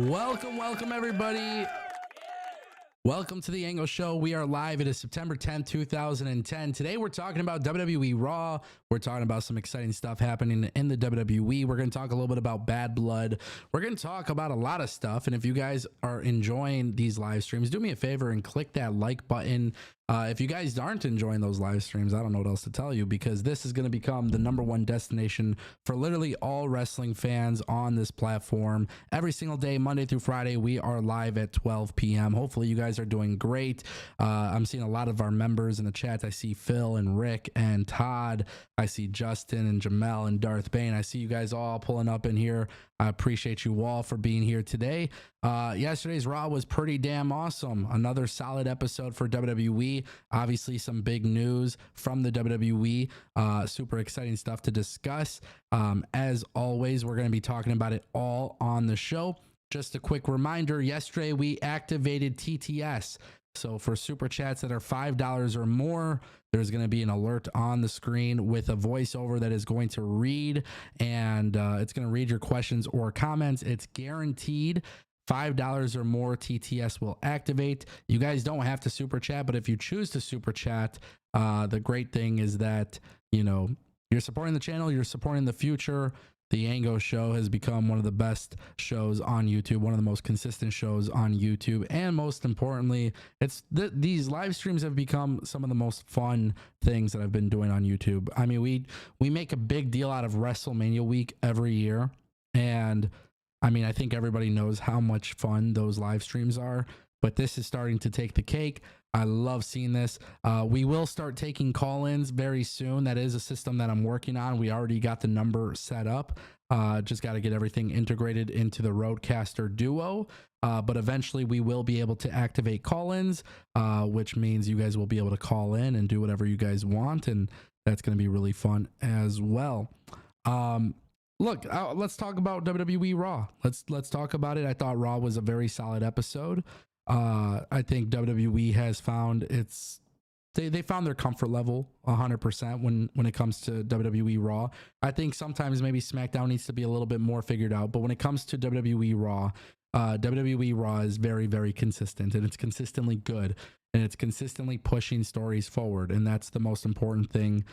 Welcome everybody. Welcome to the Ango Show. We are live. It is September 10th, 2010. Today we're talking about WWE Raw. We're talking about some exciting stuff happening in the WWE. We're going to talk a little bit about Bad Blood. We're going to talk about a lot of stuff. And if you guys are enjoying these live streams, do me a favor and click that like button. If you guys aren't enjoying those live streams, I don't know what else to tell you, because this is going to become the #1 destination for literally all wrestling fans on this platform. Every single day, Monday through Friday, we are live at 12 p.m. Hopefully you guys are doing great. I'm seeing a lot of our members in the chat. I see Phil and Rick and Todd. I see Justin and Jamel and Darth Bane. I see you guys all pulling up in here. I appreciate you all for being here today. Yesterday's Raw was pretty damn awesome. Another solid episode for WWE. Obviously, some big news from the WWE. Super exciting stuff to discuss. As always, we're going to be talking about it all on the show. Just a quick reminder, yesterday we activated TTS. So for super chats that are $5 or more, there's going to be an alert on the screen with a voiceover that is going to read, and it's going to read your questions or comments. It's guaranteed. $5 or more, TTS will activate. You guys don't have to super chat, but if you choose to super chat, the great thing is that, you know, you're supporting the channel, you're supporting the future. The Ango Show has become one of the best shows on YouTube, one of the most consistent shows on YouTube, and most importantly, these live streams have become some of the most fun things that I've been doing on YouTube. I mean, we make a big deal out of WrestleMania week every year, and I mean, I think everybody knows how much fun those live streams are, but this is starting to take the cake. I love seeing this. We will start taking call-ins very soon. That is a system that I'm working on. We already got the number set up. Just got to get everything integrated into the Roadcaster Duo. But eventually we will be able to activate call-ins, which means you guys will be able to call in and do whatever you guys want. And that's going to be really fun as well. Look, let's talk about WWE Raw. Let's talk about it. I thought Raw was a very solid episode. I think WWE has found they found their comfort level 100% when it comes to WWE Raw. I think sometimes maybe SmackDown needs to be a little bit more figured out, but when it comes to WWE Raw is very, very consistent, and it's consistently good, and it's consistently pushing stories forward. And that's the most important thing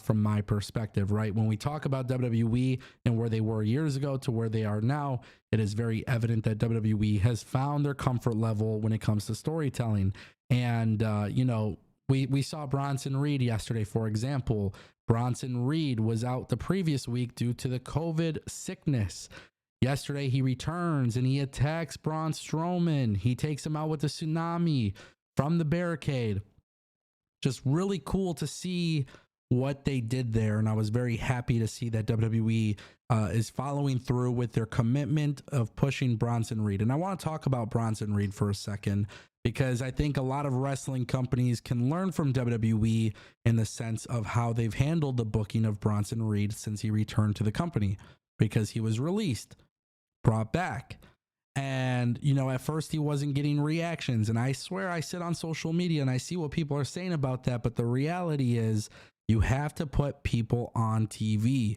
from my perspective, right? When we talk about WWE and where they were years ago to where they are now, it is very evident that WWE has found their comfort level when it comes to storytelling. And, you know, we saw Bronson Reed yesterday, for example. Bronson Reed was out the previous week due to the COVID sickness. Yesterday, he returns and he attacks Braun Strowman. He takes him out with a tsunami from the barricade. Just really cool to see what they did there. And I was very happy to see that WWE is following through with their commitment of pushing Bronson Reed. And I want to talk about Bronson Reed for a second, because I think a lot of wrestling companies can learn from WWE in the sense of how they've handled the booking of Bronson Reed since he returned to the company, because he was released, brought back. And, you know, at first he wasn't getting reactions. And I swear I sit on social media and I see what people are saying about that. But the reality is you have to put people on TV.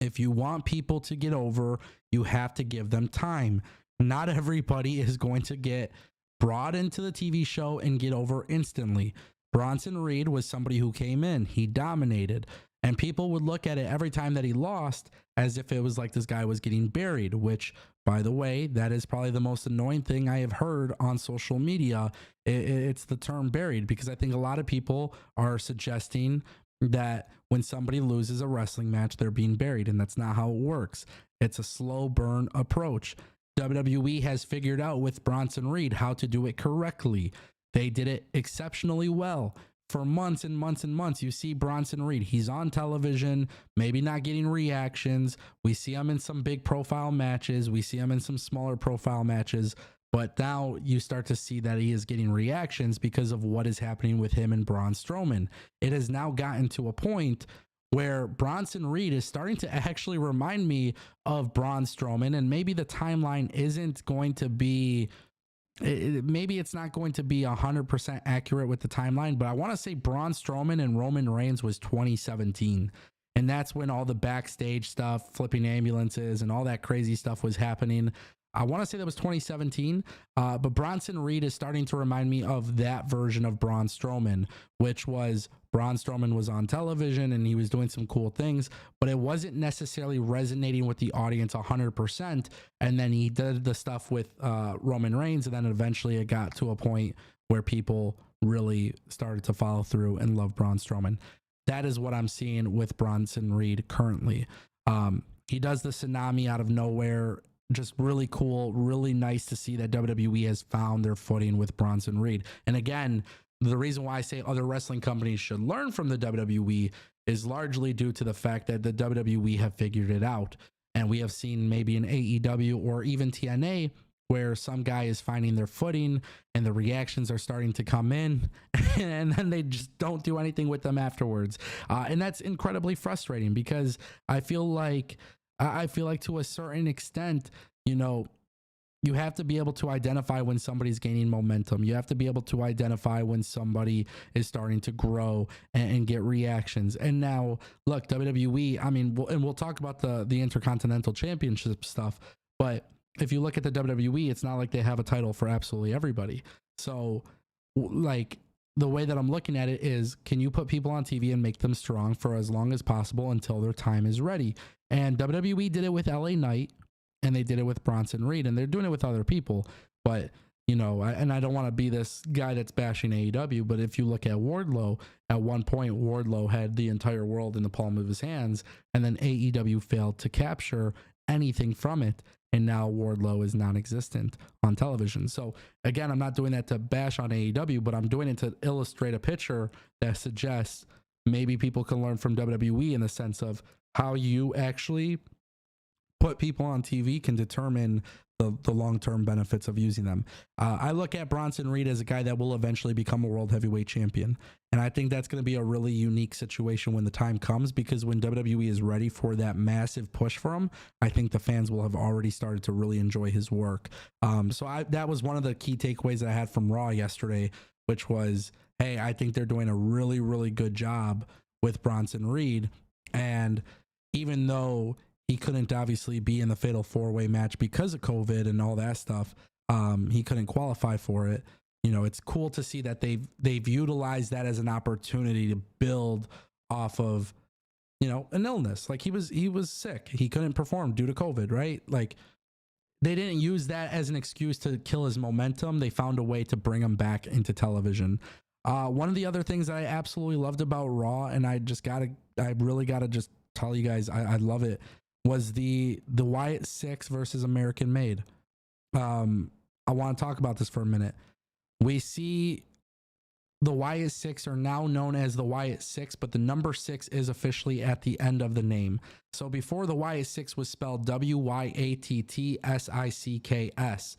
If you want people to get over, you have to give them time. Not everybody is going to get brought into the TV show and get over instantly. Bronson Reed was somebody who came in, he dominated, and people would look at it every time that he lost as if it was like this guy was getting buried, which, by the way, that is probably the most annoying thing I have heard on social media. It's the term buried, because I think a lot of people are suggesting that when somebody loses a wrestling match, they're being buried, and that's not how it works. It's a slow burn approach. WWE has figured out with Bronson Reed how to do it correctly. They did it exceptionally well. For months and months and months, you see Bronson Reed. He's on television, maybe not getting reactions. We see him in some big profile matches. We see him in some smaller profile matches. But now you start to see that he is getting reactions because of what is happening with him and Braun Strowman. It has now gotten to a point where Bronson Reed is starting to actually remind me of Braun Strowman, and maybe the timeline isn't going to be, maybe it's not going to be 100% accurate with the timeline, but I want to say Braun Strowman and Roman Reigns was 2017. And that's when all the backstage stuff, flipping ambulances and all that crazy stuff was happening. I want to say that was 2017, but Bronson Reed is starting to remind me of that version of Braun Strowman, which was Braun Strowman was on television and he was doing some cool things, but it wasn't necessarily resonating with the audience 100%. And then he did the stuff with Roman Reigns, and then eventually it got to a point where people really started to follow through and love Braun Strowman. That is what I'm seeing with Bronson Reed currently. He does the tsunami out of nowhere. Just really cool, really nice to see that WWE has found their footing with Bronson Reed. And again, the reason why I say other wrestling companies should learn from the WWE is largely due to the fact that the WWE have figured it out. And we have seen maybe in AEW or even TNA where some guy is finding their footing and the reactions are starting to come in and then they just don't do anything with them afterwards. And that's incredibly frustrating because I feel like to a certain extent, you know, you have to be able to identify when somebody's gaining momentum. You have to be able to identify when somebody is starting to grow and get reactions. And now, look, WWE, I mean, we'll talk about the Intercontinental Championship stuff, but if you look at the WWE, it's not like they have a title for absolutely everybody. So, like, the way that I'm looking at it is, can you put people on TV and make them strong for as long as possible until their time is ready? And WWE did it with LA Knight, and they did it with Bronson Reed, and they're doing it with other people. But, you know, and I don't want to be this guy that's bashing AEW, but if you look at Wardlow, at one point, Wardlow had the entire world in the palm of his hands, and then AEW failed to capture anything from it. And now Wardlow is non-existent on television. So again, I'm not doing that to bash on AEW, but I'm doing it to illustrate a picture that suggests maybe people can learn from WWE in the sense of how you actually put people on TV can determine the long-term benefits of using them. I look at Bronson Reed as a guy that will eventually become a world heavyweight champion. And I think that's going to be a really unique situation when the time comes, because when WWE is ready for that massive push for him, I think the fans will have already started to really enjoy his work. So that was one of the key takeaways that I had from Raw yesterday, which was, hey, I think they're doing a really, really good job with Bronson Reed. And even though he couldn't obviously be in the fatal 4-way match because of COVID and all that stuff, he couldn't qualify for it. You know, it's cool to see that they've utilized that as an opportunity to build off of, you know, an illness. Like he was sick. He couldn't perform due to COVID, right? Like they didn't use that as an excuse to kill his momentum. They found a way to bring him back into television. One of the other things that I absolutely loved about Raw, and I really gotta just tell you guys, I love it, was the Wyatt 6 versus American Made. I want to talk about this for a minute. We see the Wyatt 6 are now known as the Wyatt 6, but the number 6 is officially at the end of the name. So before, the Wyatt 6 was spelled WYATT6ICKS.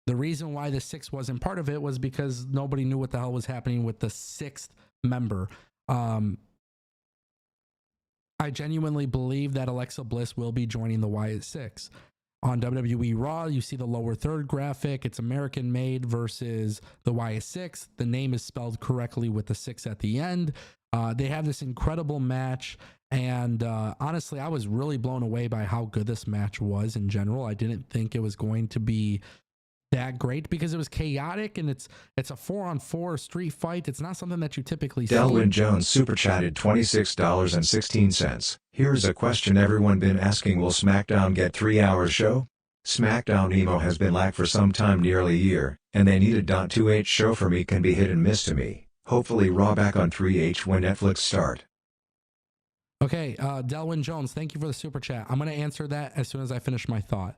The reason why the 6 wasn't part of it was because nobody knew what the hell was happening with the 6th member. I genuinely believe that Alexa Bliss will be joining the Wyatt 6. On WWE Raw, you see the lower third graphic. It's American Made versus the Wyatt 6. The name is spelled correctly with the 6 at the end. They have this incredible match. And honestly, I was really blown away by how good this match was in general. I didn't think it was going to be that great because it was chaotic, and it's a 4-on-4 street fight. It's not something that you typically see. Delwyn Jones super chatted $26.16. Here's a question everyone been asking: will SmackDown get 3-hour show? SmackDown emo has been lag for some time, nearly a year, and they need a .28 show for me can be hit and miss to me. Hopefully Raw back on 3H when Netflix start. Okay, Delwyn Jones, thank you for the super chat. I'm going to answer that as soon as I finish my thought.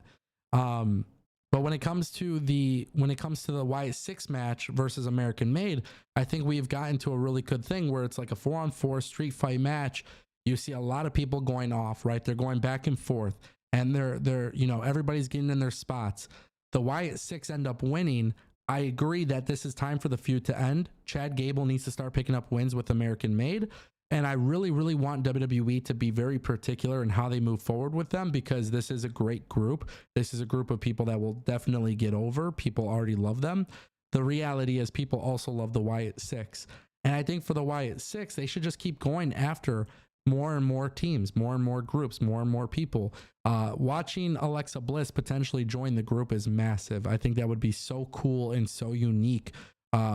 But when it comes to the Wyatt 6 match versus American Made, I think we've gotten to a really good thing where it's like a 4-on-4 street fight match. You see a lot of people going off, right? They're going back and forth, and they're you know, everybody's getting in their spots. The Wyatt 6 end up winning. I agree that this is time for the feud to end. Chad Gable needs to start picking up wins with American Made. And I really, really want WWE to be very particular in how they move forward with them, because this is a great group. This is a group of people that will definitely get over. People already love them. The reality is people also love the Wyatt 6. And I think for the Wyatt 6, they should just keep going after more and more teams, more and more groups, more and more people. Watching Alexa Bliss potentially join the group is massive. I think that would be so cool and so unique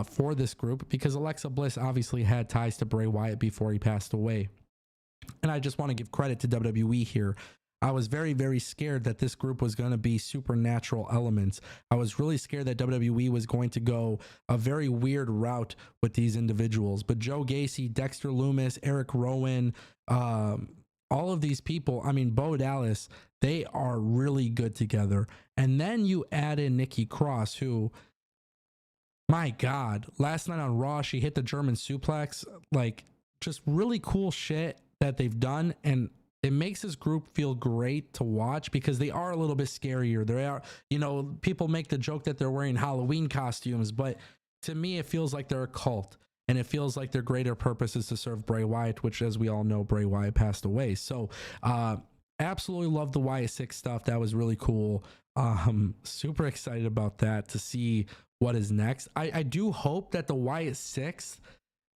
for this group, because Alexa Bliss obviously had ties to Bray Wyatt before he passed away. And I just want to give credit to WWE here. I was very, very scared that this group was going to be supernatural elements. I was really scared that WWE was going to go a very weird route with these individuals. But Joe Gacy, Dexter Lumis, Eric Rowan, all of these people, I mean, Bo Dallas, they are really good together. And then you add in Nikki Cross, who, my God, last night on Raw, she hit the German suplex. Like, just really cool shit that they've done. And it makes this group feel great to watch, because they are a little bit scarier. They are, you know, people make the joke that they're wearing Halloween costumes, but to me, it feels like they're a cult, and it feels like their greater purpose is to serve Bray Wyatt, which, as we all know, Bray Wyatt passed away. So, absolutely love the Wyatt 6 stuff. That was really cool. Super excited about that, to see what is next. I do hope that the Wyatt 6,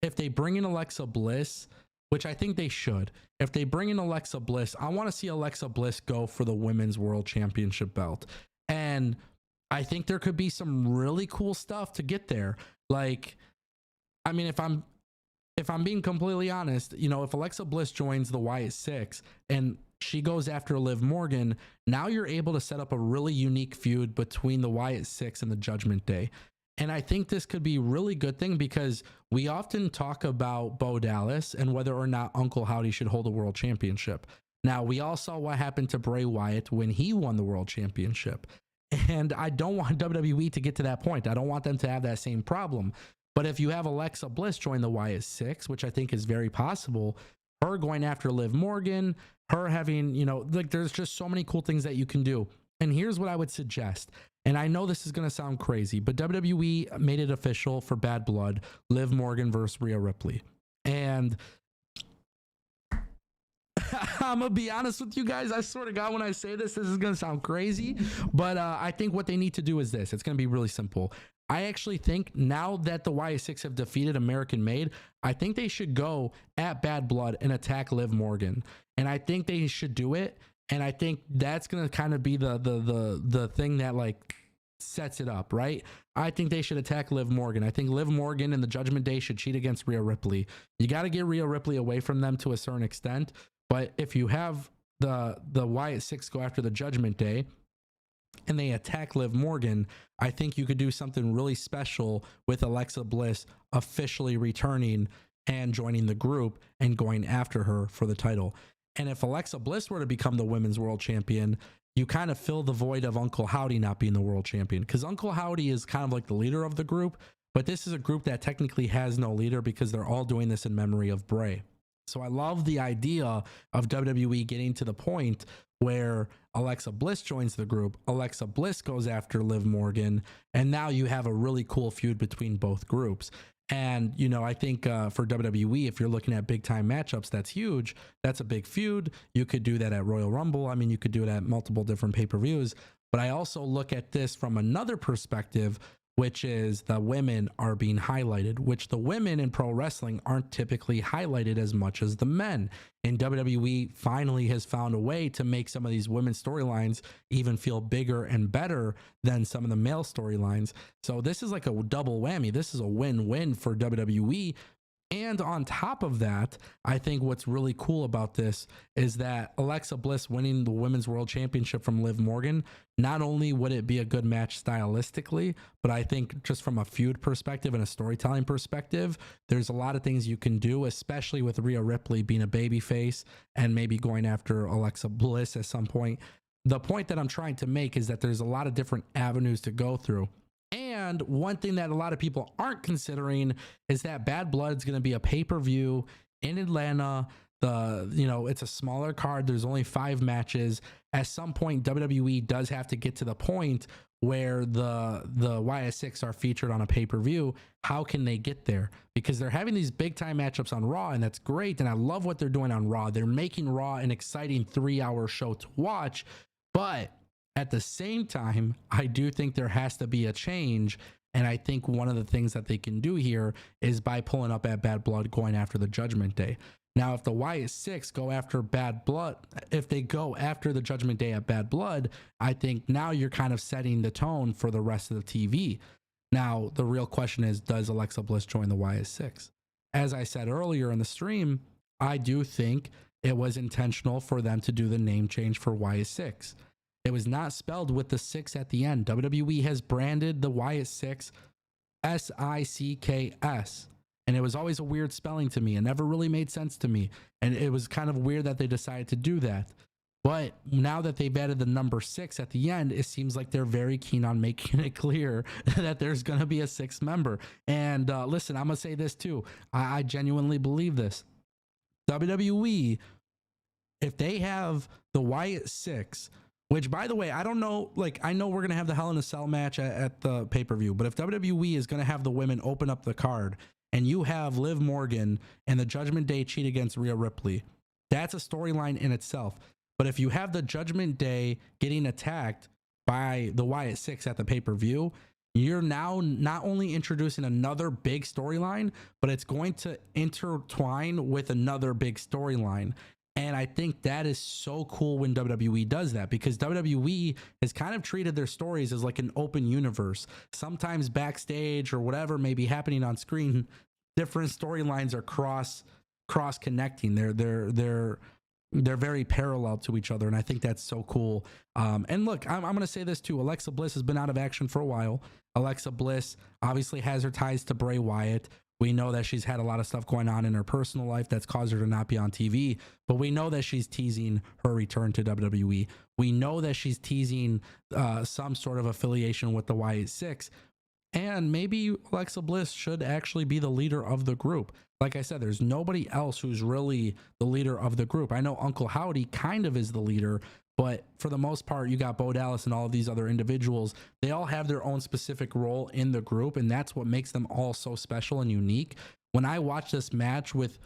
if they bring in Alexa Bliss, which I think they should, if they bring in Alexa Bliss, I want to see Alexa Bliss go for the Women's World Championship belt. And I think there could be some really cool stuff to get there. Like, I mean, if I'm being completely honest, you know, if Alexa Bliss joins the Wyatt 6 and she goes after Liv Morgan, now you're able to set up a really unique feud between the Wyatt 6 and the Judgment Day. And I think this could be a really good thing, because we often talk about Bo Dallas and whether or not Uncle Howdy should hold a world championship. Now, we all saw what happened to Bray Wyatt when he won the world championship. And I don't want WWE to get to that point. I don't want them to have that same problem. But if you have Alexa Bliss join the Wyatt 6, which I think is very possible, her going after Liv Morgan, her having, you know, like, there's just so many cool things that you can do. And here's what I would suggest. And I know this is going to sound crazy, but WWE made it official for Bad Blood, Liv Morgan versus Rhea Ripley. And I'm going to be honest with you guys. I swear to God, when I say this is going to sound crazy. But I think what they need to do is this. It's going to be really simple. I actually think now that the Wyatt 6 have defeated American Made, I think they should go at Bad Blood and attack Liv Morgan. And I think they should do it. And I think that's going to kind of be the thing that, like, sets it up, right? I think they should attack Liv Morgan. I think Liv Morgan and the Judgment Day should cheat against Rhea Ripley. You got to get Rhea Ripley away from them to a certain extent. But if you have the Wyatt 6 go after the Judgment Day and they attack Liv Morgan, I think you could do something really special with Alexa Bliss officially returning and joining the group and going after her for the title. And if Alexa Bliss were to become the Women's World Champion, you kind of fill the void of Uncle Howdy not being the world champion, because Uncle Howdy is kind of like the leader of the group, but this is a group that technically has no leader, because they're all doing this in memory of Bray. So I love the idea of WWE getting to the point where Alexa Bliss joins the group, Alexa Bliss goes after Liv Morgan, and now you have a really cool feud between both groups. And, you know, I think for WWE, if you're looking at big time matchups, that's huge. That's a big feud. You could do that at Royal Rumble. I mean, you could do it at multiple different pay-per-views. But I also look at this from another perspective, which is the women are being highlighted, which the women in pro wrestling aren't typically highlighted as much as the men. And WWE finally has found a way to make some of these women's storylines even feel bigger and better than some of the male storylines. So this is like a double whammy. This is a win-win for WWE. And on top of that, I think what's really cool about this is that Alexa Bliss winning the Women's World Championship from Liv Morgan, not only would it be a good match stylistically, but I think just from a feud perspective and a storytelling perspective, there's a lot of things you can do, especially with Rhea Ripley being a babyface and maybe going after Alexa Bliss at some point. The point that I'm trying to make is that there's a lot of different avenues to go through. And one thing that a lot of people aren't considering is that Bad Blood is going to be a pay-per-view in Atlanta. It's a smaller card. There's only 5 matches. At some point, WWE does have to get to the point where the Wyatt 6 are featured on a pay-per-view. How can they get there? Because they're having these big-time matchups on Raw, and that's great. And I love what they're doing on Raw. They're making Raw an exciting 3-hour show to watch. But at the same time, I do think there has to be a change. And I think one of the things that they can do here is by pulling up at Bad Blood, going after the Judgment Day. Now, if the Wyatt Six go after Bad Blood, if they go after the Judgment Day at Bad Blood, I think now you're kind of setting the tone for the rest of the TV. Now, the real question is, does Alexa Bliss join the Wyatt Six? As I said earlier in the stream, I do think it was intentional for them to do the name change for Wyatt Six. It was not spelled with the 6 at the end. WWE has branded the Wyatt Six Sicks. And it was always a weird spelling to me. It never really made sense to me. And it was kind of weird that they decided to do that. But now that they've added the number 6 at the end, it seems like they're very keen on making it clear that there's going to be a 6th member. And listen, I'm going to say this too. I genuinely believe this. WWE, if they have the Wyatt Six, which, by the way, I don't know, like, I know we're going to have the Hell in a Cell match at the pay-per-view, but if WWE is going to have the women open up the card and you have Liv Morgan and the Judgment Day cheat against Rhea Ripley, that's a storyline in itself. But if you have the Judgment Day getting attacked by the Wyatt Six at the pay-per-view, you're now not only introducing another big storyline, but it's going to intertwine with another big storyline. And I think that is so cool when WWE does that, because WWE has kind of treated their stories as like an open universe. Sometimes backstage or whatever may be happening on screen, different storylines are cross connecting. They're very parallel to each other, and I think that's so cool. And look, I'm going to say this too. Alexa Bliss has been out of action for a while. Alexa Bliss obviously has her ties to Bray Wyatt. We know that she's had a lot of stuff going on in her personal life that's caused her to not be on TV, but we know that she's teasing her return to WWE. We know that she's teasing some sort of affiliation with the Wyatt Six, and maybe Alexa Bliss should actually be the leader of the group. Like I said, there's nobody else who's really the leader of the group. I know Uncle Howdy kind of is the leader, but for the most part, you got Bo Dallas and all of these other individuals. They all have their own specific role in the group, and that's what makes them all so special and unique. When I watched this match with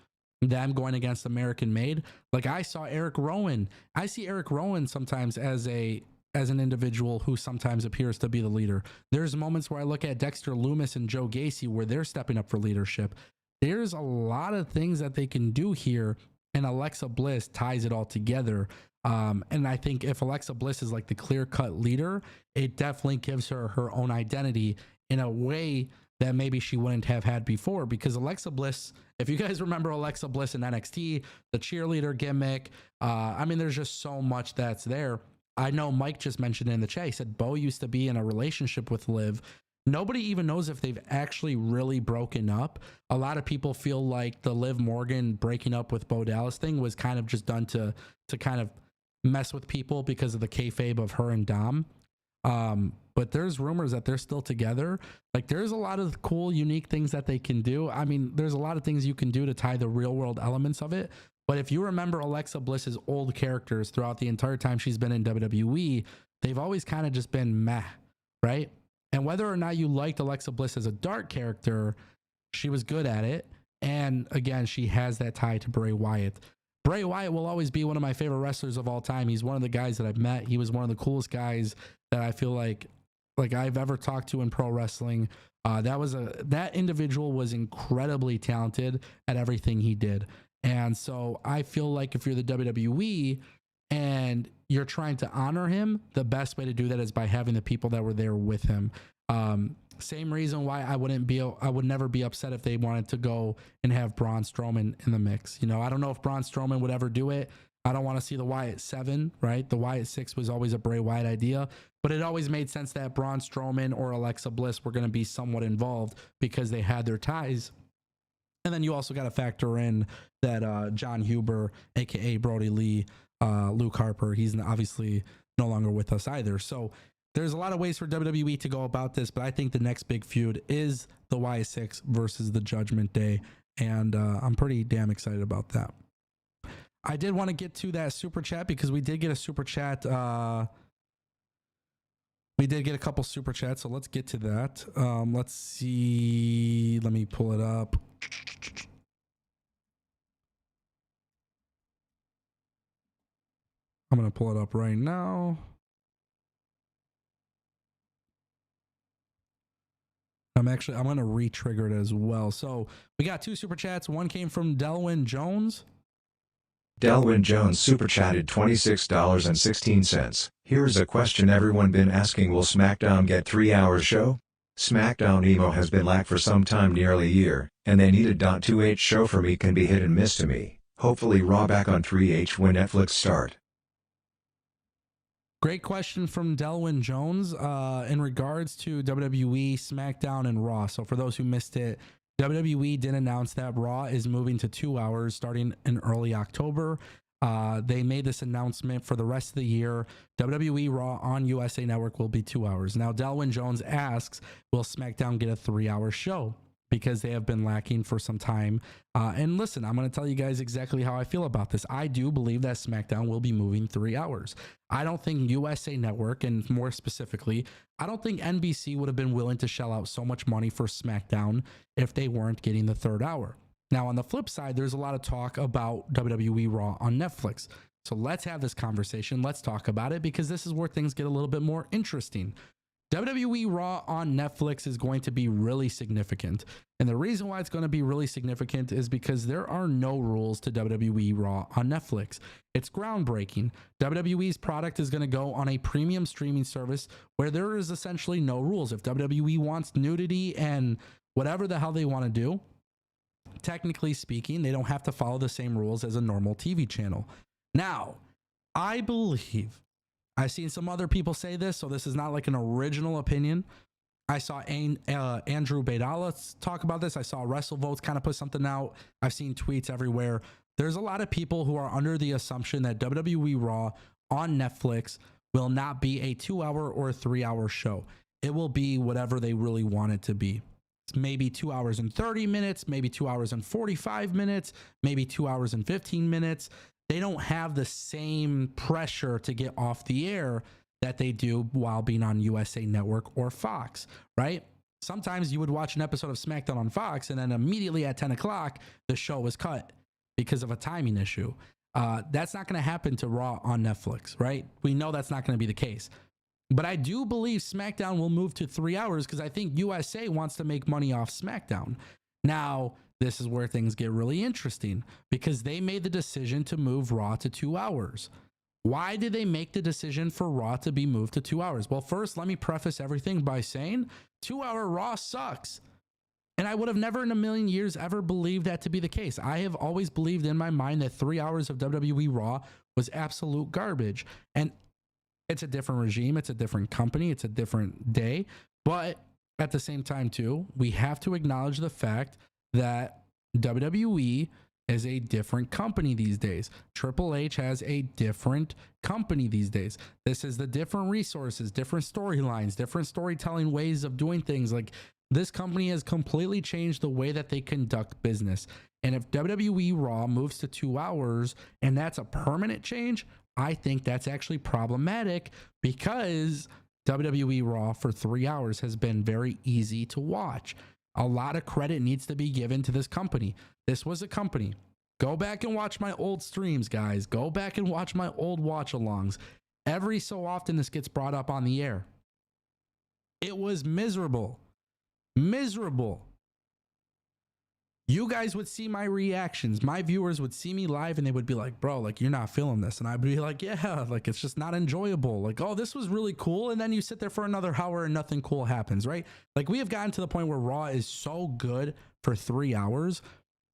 them going against American Made, like, I saw Eric Rowan. I see Eric Rowan sometimes as an individual who sometimes appears to be the leader. There's moments where I look at Dexter Lumis and Joe Gacy where they're stepping up for leadership. There's a lot of things that they can do here, and Alexa Bliss ties it all together. And I think if Alexa Bliss is like the clear-cut leader, it definitely gives her her own identity in a way that maybe she wouldn't have had before. Because Alexa Bliss, if you guys remember Alexa Bliss in NXT, the cheerleader gimmick, I mean, there's just so much that's there. I know Mike just mentioned it in the chat. He said Bo used to be in a relationship with Liv. Nobody even knows if they've actually really broken up. A lot of people feel like the Liv Morgan breaking up with Bo Dallas thing was kind of just done to kind of mess with people because of the kayfabe of her and Dom. But there's rumors that they're still together. Like, there's a lot of cool, unique things that they can do. I mean, there's a lot of things you can do to tie the real world elements of it. But if you remember Alexa Bliss's old characters throughout the entire time she's been in WWE, they've always kind of just been meh, right? And whether or not you liked Alexa Bliss as a dark character, she was good at it. And again, she has that tie to Bray Wyatt. Bray Wyatt will always be one of my favorite wrestlers of all time. He's one of the guys that I've met. He was one of the coolest guys that I feel like I've ever talked to in pro wrestling. That individual was incredibly talented at everything he did. And so I feel like if you're the WWE and you're trying to honor him, the best way to do that is by having the people that were there with him. Same reason why I would never be upset if they wanted to go and have Braun Strowman in the mix. You know, I don't know if Braun Strowman would ever do it. I don't want to see the Wyatt 7, right? The Wyatt 6 was always a Bray Wyatt idea, but it always made sense that Braun Strowman or Alexa Bliss were going to be somewhat involved because they had their ties. And then you also got to factor in that John Huber, aka Brody Lee, Luke Harper, he's obviously no longer with us either. So there's a lot of ways for WWE to go about this, but I think the next big feud is the Wyatt Six versus the Judgment Day, and I'm pretty damn excited about that. I did want to get to that super chat because we did get a super chat. We did get a couple super chats, so let's get to that. Let's see. Let me pull it up. I'm going to pull it up right now. I'm going to re-trigger it as well. So we got two super chats. One came from Delwyn Jones. Delwyn Jones super chatted $26.16. Here's a question everyone been asking, will SmackDown get 3-hour show? SmackDown emo has been lack for some time, nearly a year, and they need a .28 show for me can be hit and miss to me. Hopefully Raw back on 3H when Netflix start. Great question from Delwyn Jones in regards to WWE, SmackDown, and Raw. So for those who missed it, WWE did announce that Raw is moving to 2 hours starting in early October. They made this announcement for the rest of the year. WWE Raw on USA Network will be 2 hours. Now, Delwyn Jones asks, will SmackDown get a 3-hour show? Because they have been lacking for some time. And listen, I'm going to tell you guys exactly how I feel about this. I do believe that SmackDown will be moving 3 hours. I don't think USA Network, and more specifically, I don't think NBC would have been willing to shell out so much money for SmackDown if they weren't getting the 3rd hour. Now, on the flip side, there's a lot of talk about WWE Raw on Netflix. So let's have this conversation. Let's talk about it, because this is where things get a little bit more interesting. WWE Raw on Netflix is going to be really significant. And the reason why it's going to be really significant is because there are no rules to WWE Raw on Netflix. It's groundbreaking. WWE's product is going to go on a premium streaming service where there is essentially no rules. If WWE wants nudity and whatever the hell they want to do, technically speaking, they don't have to follow the same rules as a normal TV channel. Now, I believe, I've seen some other people say this, so this is not like an original opinion. I saw Andrew Baidala talk about this. I saw WrestleVotes kind of put something out. I've seen tweets everywhere. There's a lot of people who are under the assumption that WWE Raw on Netflix will not be a 2-hour or a 3-hour show. It will be whatever they really want it to be. It's maybe 2 hours and 30 minutes, maybe 2 hours and 45 minutes, maybe 2 hours and 15 minutes. They don't have the same pressure to get off the air that they do while being on USA Network or Fox, right? Sometimes you would watch an episode of SmackDown on Fox and then immediately at 10 o'clock, the show was cut because of a timing issue. That's not going to happen to Raw on Netflix, right? We know that's not going to be the case. But I do believe SmackDown will move to 3 hours because I think USA wants to make money off SmackDown. Now, this is where things get really interesting because they made the decision to move Raw to 2 hours. Why did they make the decision for Raw to be moved to 2 hours? Well, first, let me preface everything by saying 2-hour Raw sucks. And I would have never in a million years ever believed that to be the case. I have always believed in my mind that 3 hours of WWE Raw was absolute garbage. And it's a different regime. It's a different company. It's a different day. But at the same time, too, we have to acknowledge the fact that WWE is a different company these days. Triple H has a different company these days. This is the different resources, different storylines, different storytelling ways of doing things. Like, this company has completely changed the way that they conduct business. And if WWE Raw moves to 2 hours and that's a permanent change, I think that's actually problematic because WWE Raw for 3 hours has been very easy to watch. A lot of credit needs to be given to this company. This was a company. Go back and watch my old streams, guys. Go back and watch my old watch-alongs. Every so often this gets brought up on the air. It was miserable. Miserable. You guys would see my reactions. My viewers would see me live and they would be like, bro, like, you're not feeling this. And I'd be like, yeah, like, it's just not enjoyable. Like, oh, this was really cool. And then you sit there for another hour and nothing cool happens, right? Like, we have gotten to the point where Raw is so good for 3 hours.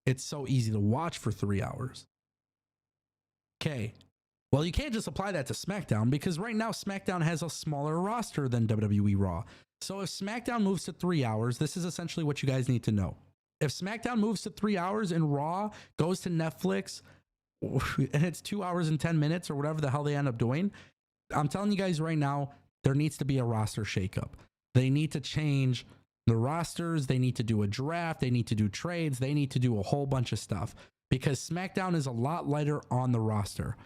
It's so easy to watch for 3 hours. Okay. Well, you can't just apply that to SmackDown because right now SmackDown has a smaller roster than WWE Raw. So if SmackDown moves to 3 hours, this is essentially what you guys need to know. If SmackDown moves to 3 hours and Raw goes to Netflix and it's 2 hours and 10 minutes or whatever the hell they end up doing, I'm telling you guys right now, there needs to be a roster shakeup. They need to change the rosters. They need to do a draft. They need to do trades. They need to do a whole bunch of stuff because SmackDown is a lot lighter on the roster.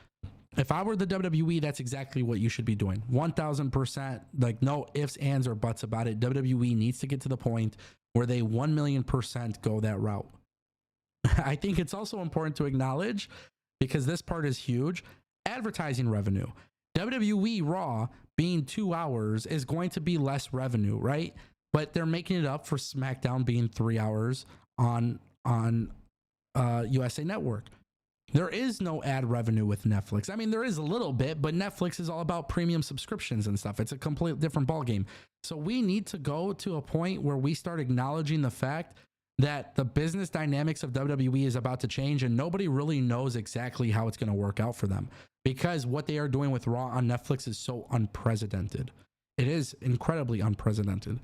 If I were the WWE, that's exactly what you should be doing. 1000%, like no ifs, ands, or buts about it. WWE needs to get to the point where they 1,000,000% go that route. I think it's also important to acknowledge, because this part is huge, advertising revenue. WWE Raw being 2 hours is going to be less revenue, right? But they're making it up for SmackDown being 3 hours on USA Network. There is no ad revenue with Netflix. I mean, there is a little bit, but Netflix is all about premium subscriptions and stuff. It's a completely different ballgame. So we need to go to a point where we start acknowledging the fact that the business dynamics of WWE is about to change, and nobody really knows exactly how it's going to work out for them, because what they are doing with Raw on Netflix is so unprecedented. It is incredibly unprecedented.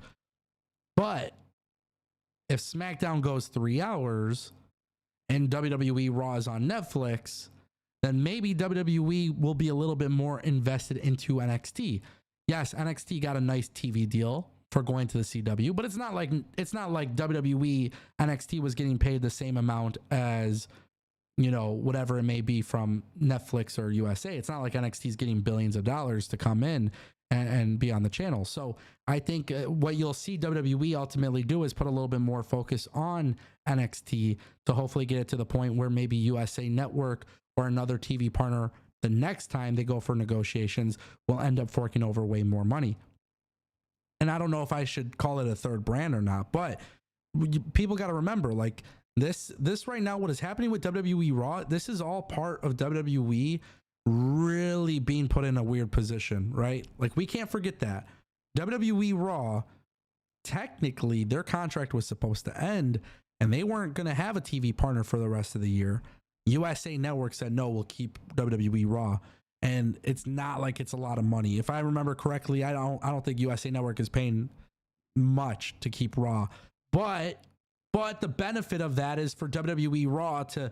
But if SmackDown goes 3 hours and WWE Raw is on Netflix, then maybe WWE will be a little bit more invested into NXT. Yes, NXT got a nice TV deal for going to the CW, but it's not like WWE NXT was getting paid the same amount as, you know, whatever it may be from Netflix or USA. It's not like NXT is getting billions of dollars to come in and be on the channel. So I think what you'll see WWE ultimately do is put a little bit more focus on NXT to hopefully get it to the point where maybe USA Network or another TV partner, the next time they go for negotiations, will end up forking over way more money. And I don't know if I should call it a third brand or not, but people got to remember, like, this right now, what is happening with WWE Raw, this is all part of WWE really being put in a weird position, right? Like, we can't forget that WWE Raw, technically their contract was supposed to end and they weren't going to have a TV partner for the rest of the year. USA Network said, no, we'll keep WWE Raw. And it's not like it's a lot of money. If I remember correctly, I don't think USA Network is paying much to keep Raw. But the benefit of that is for WWE Raw to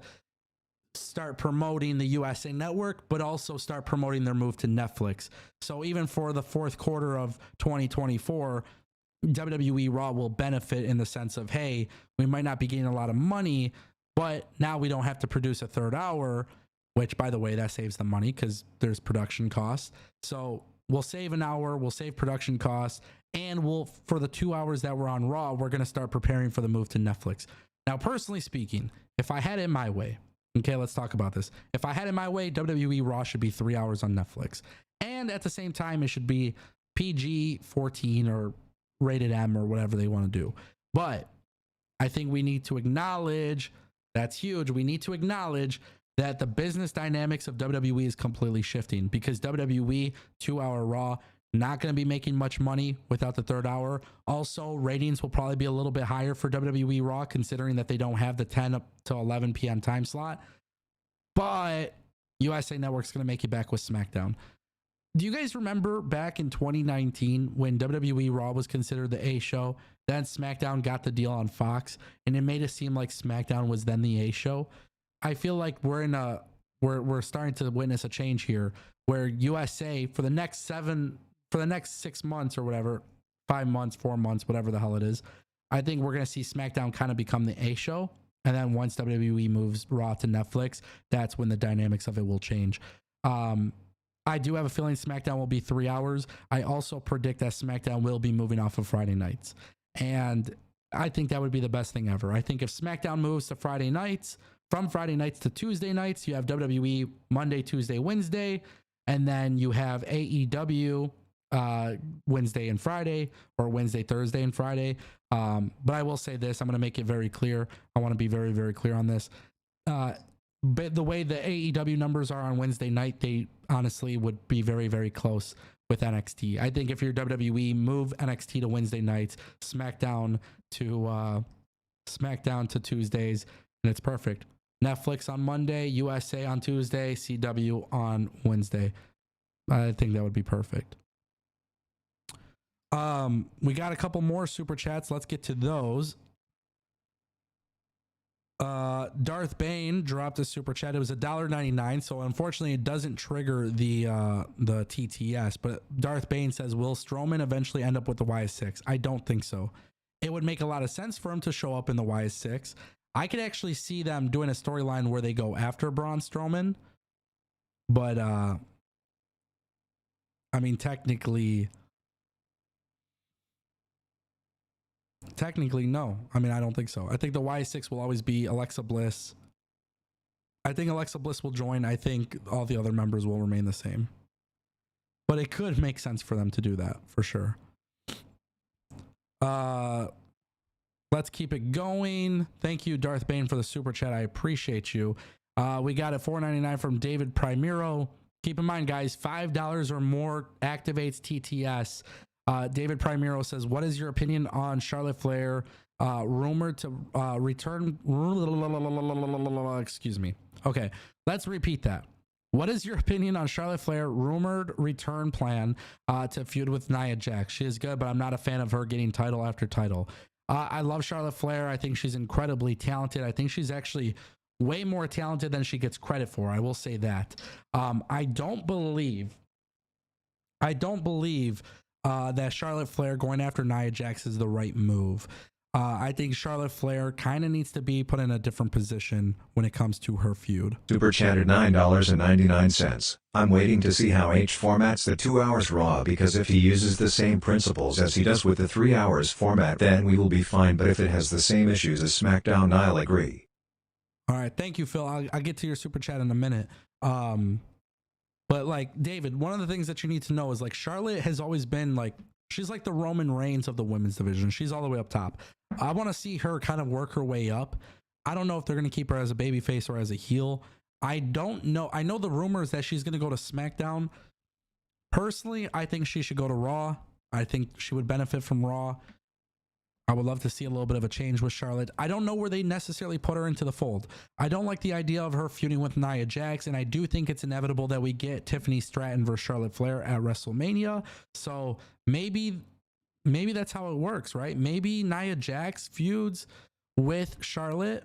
start promoting the USA Network, but also start promoting their move to Netflix. So even for the fourth quarter of 2024, WWE Raw will benefit in the sense of, hey, we might not be getting a lot of money, but now we don't have to produce a third hour, which, by the way, that saves the money because there's production costs. So we'll save an hour, we'll save production costs, and for the 2 hours that we're on Raw, we're going to start preparing for the move to Netflix. Now, personally speaking, if I had it my way, okay, let's talk about this. If I had it my way, WWE Raw should be 3 hours on Netflix. And at the same time, it should be PG-14 or rated M or whatever they want to do. But I think we need to acknowledge, that's huge, we need to acknowledge that the business dynamics of WWE is completely shifting, because WWE 2 hour Raw, not going to be making much money without the third hour. Also, ratings will probably be a little bit higher for WWE Raw, considering that they don't have the 10 up to 11 p.m. time slot. But USA Network's going to make it back with SmackDown. Do you guys remember back in 2019 when WWE Raw was considered the A show? Then SmackDown got the deal on Fox, and it made it seem like SmackDown was then the A show. I feel like we're starting to witness a change here, where USA for the next 6 months or whatever, 5 months, 4 months, whatever the hell it is, I think we're going to see SmackDown kind of become the A show. And then once WWE moves Raw to Netflix, that's when the dynamics of it will change. I do have a feeling SmackDown will be 3 hours. I also predict that SmackDown will be moving off of Friday nights. And I think that would be the best thing ever. I think if SmackDown moves to Friday nights, from Friday nights to Tuesday nights, you have WWE Monday, Tuesday, Wednesday, and then you have AEW Wednesday and Friday, or Wednesday, Thursday, and Friday. But I will say this, I'm going to make it very clear. I want to be very, very clear on this. But the way the AEW numbers are on Wednesday night, they honestly would be very, very close with NXT. I think if you're WWE, move NXT to Wednesday nights, SmackDown to Tuesdays, and it's perfect. Netflix on Monday, USA on Tuesday, CW on Wednesday. I think that would be perfect. We got a couple more super chats. Let's get to those. Darth Bane dropped a super chat. It was $1.99, so unfortunately it doesn't trigger the TTS. But Darth Bane says, will Strowman eventually end up with the YS6? I don't think so. It would make a lot of sense for him to show up in the YS6. I could actually see them doing a storyline where they go after Braun Strowman. But I mean, technically no. I mean, I don't think so. I think the Y6 will always be Alexa Bliss. I think Alexa Bliss will join. I think all the other members will remain the same. But it could make sense for them to do that, for sure. Let's keep it going. Thank you, Darth Bane, for the super chat. I appreciate you. We got it $4.99 from David Primero. Keep in mind, guys, $5 or more activates TTS. David Primero says, what is your opinion on Charlotte Flair rumored to return? Excuse me. Okay, let's repeat that. What is your opinion on Charlotte Flair rumored return plan to feud with Nia Jax? She is good, but I'm not a fan of her getting title after title. I love Charlotte Flair. I think she's incredibly talented. I think she's actually way more talented than she gets credit for. I will say that. I don't believe that Charlotte Flair going after Nia Jax is the right move. I think Charlotte Flair kind of needs to be put in a different position when it comes to her feud. Super chatted $9.99. I'm waiting to see how H formats the 2 hours Raw, because if he uses the same principles as he does with the 3 hours format, then we will be fine, but if it has the same issues as SmackDown, I'll agree. All right, thank you, Phil. I'll get to your super chat in a minute. But like, David, one of the things that you need to know is like Charlotte has always been like, she's like the Roman Reigns of the women's division. She's all the way up top. I want to see her kind of work her way up. I don't know if they're going to keep her as a babyface or as a heel. I don't know. I know the rumors that she's going to go to SmackDown. Personally, I think she should go to Raw. I think she would benefit from Raw. I would love to see a little bit of a change with Charlotte. I don't know where they necessarily put her into the fold. I don't like the idea of her feuding with Nia Jax, and I do think it's inevitable that we get Tiffany Stratton versus Charlotte Flair at WrestleMania. So maybe that's how it works, right? Maybe Nia Jax feuds with Charlotte,